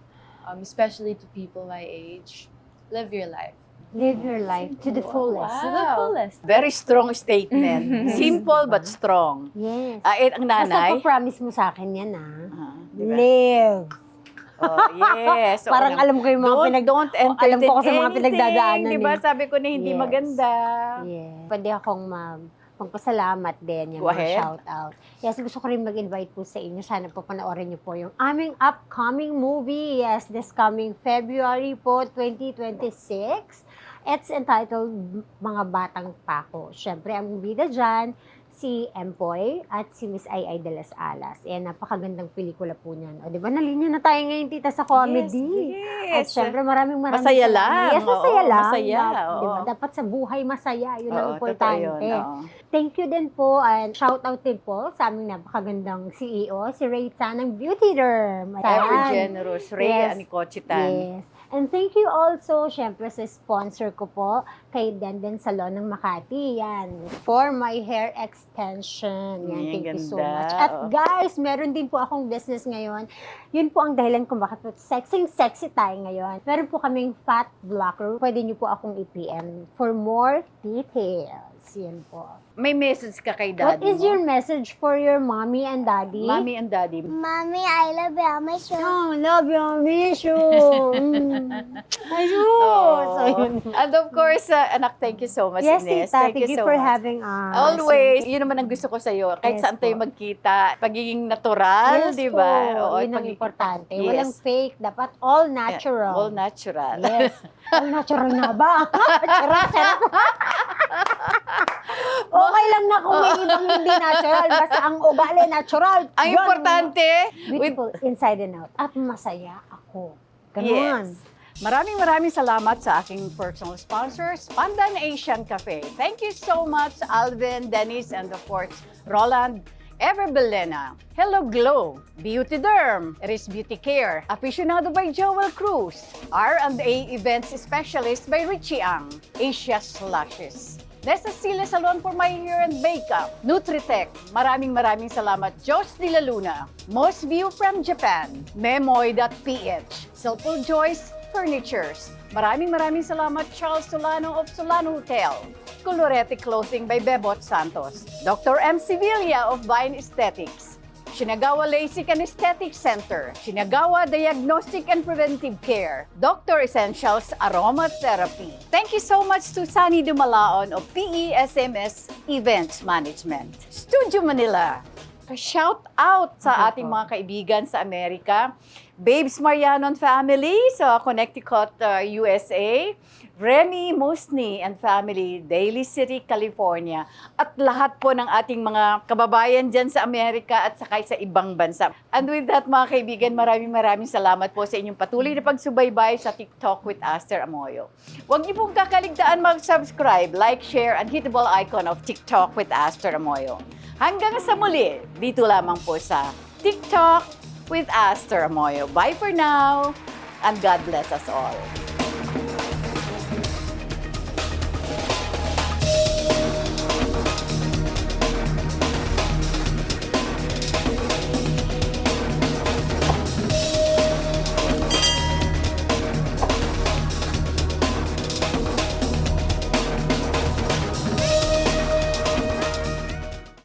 especially to people my age, live your life. Live your life to the fullest. To the fullest. Very strong statement. Simple but strong. Yes. Ang Basta nanay. pa-promise mo sa akin yan, ah. Di ba? Live. Oh, yes. Oo Parang naman. alam ko yung mga Don't entertain alam ko kasi mga anything, pinagdadaanan Di ba? eh. Sabi ko na hindi Yes. maganda. Yes. Pwede akong magpasalamat din, yung Go mga ahead. shout out. Yes, gusto ko rin mag-invite po sa inyo. Sana po panoorin niyo po yung aming upcoming movie. Yes, this coming February po, 2026. It's entitled Mga Batang Pako. Siyempre, ang bida dyan, si Empoy at si Miss Ay de las Alas. Napakagandang pelikula po niyan. O, di ba, nalinya na tayo ngayon, tita, sa comedy. At Yes. syempre, maraming Masaya salamat. lang. Yes, masaya Oo, lang. masaya, oo. Diba? Dapat sa buhay masaya. Yun ang Oo, totoo yun. importante. Oo. Thank you din po and shout out din po sa aming napakagandang CEO, si Ray Tan ng Beauty Derm. Ever Ayan. generous. Ray Yes. Anicochitan. Yes. And thank you also, syempre, sa sponsor ko po, kay Denden Salon ng Makati. Yan. For my hair extension. Yan. Thank you so Ganda. much. At Oo. guys, meron din po akong business ngayon. Yun po ang dahilan kung bakit po sexy tayo ngayon. Meron po kaming fat blocker. Pwede niyo po akong i-PM for more details. Yan po. May message ka kay What daddy is mo? your message for your mommy and daddy? Mommy and daddy. Mommy, I love you. I miss you. Oh, love you, miss you. Ayun. Oh. So, yun. And of course, anak, thank you so much, Yes, Ines. tita. Thank you so for much. having us. Always. Yun naman ang gusto ko sa'yo. Kahit Yes saan tayo po. magkita. Pagiging natural, Yes di po. ba? Oo, Yun ang pagiging- importante. Yes. Walang fake. Dapat all natural. All natural. Yes. All natural na ba? Charot. Okay lang na kung may ibang hindi natural. Basta ang ugali natural. Ang Yun importante, beautiful inside and out. At masaya ako. Ganon. yes. Maraming salamat sa aking personal sponsors, Pandan Asian Cafe. Thank you so much, Alvin, Dennis, and of course, Roland, Ever Belena, Hello Glow, Beauty Derm, Eris Beauty Care, Aficionado by Joel Cruz, R&A Events Specialist by Richie Ang, Asia Slashes, Nesta Sila Salon for My Hair and Makeup, Nutritech, maraming salamat, Jos de la Luna, Most View from Japan, Memoy.ph, Silpul Joyce Furnitures, maraming salamat, Charles Solano of Solano Hotel, Colorete Clothing by Bebot Santos, Dr. M. Sevilla of Vine Aesthetics, Shinagawa LASIK and Aesthetic Center, Shinagawa Diagnostic and Preventive Care, Dr. Essentials Aromatherapy. Thank you so much to Sunny Dumalaon of PESMS Events Management, Studio Manila. Shout out sa ating mga kaibigan sa Amerika, Babes Marianon family sa Connecticut, USA, Remy Musni and family, Daly City, California, at lahat po ng ating mga kababayan dyan sa Amerika at saka sa ibang bansa. And with that, mga kaibigan, maraming salamat po sa inyong patuloy na pagsubaybay sa TikTok with Aster Amoyo. Huwag niyo pong kakaligtaan mag-subscribe, like, share, and hit the bell icon of TikTok with Aster Amoyo. Hanggang sa muli, dito lamang po sa TikTok with Aster Amoyo. Bye for now, and God bless us all.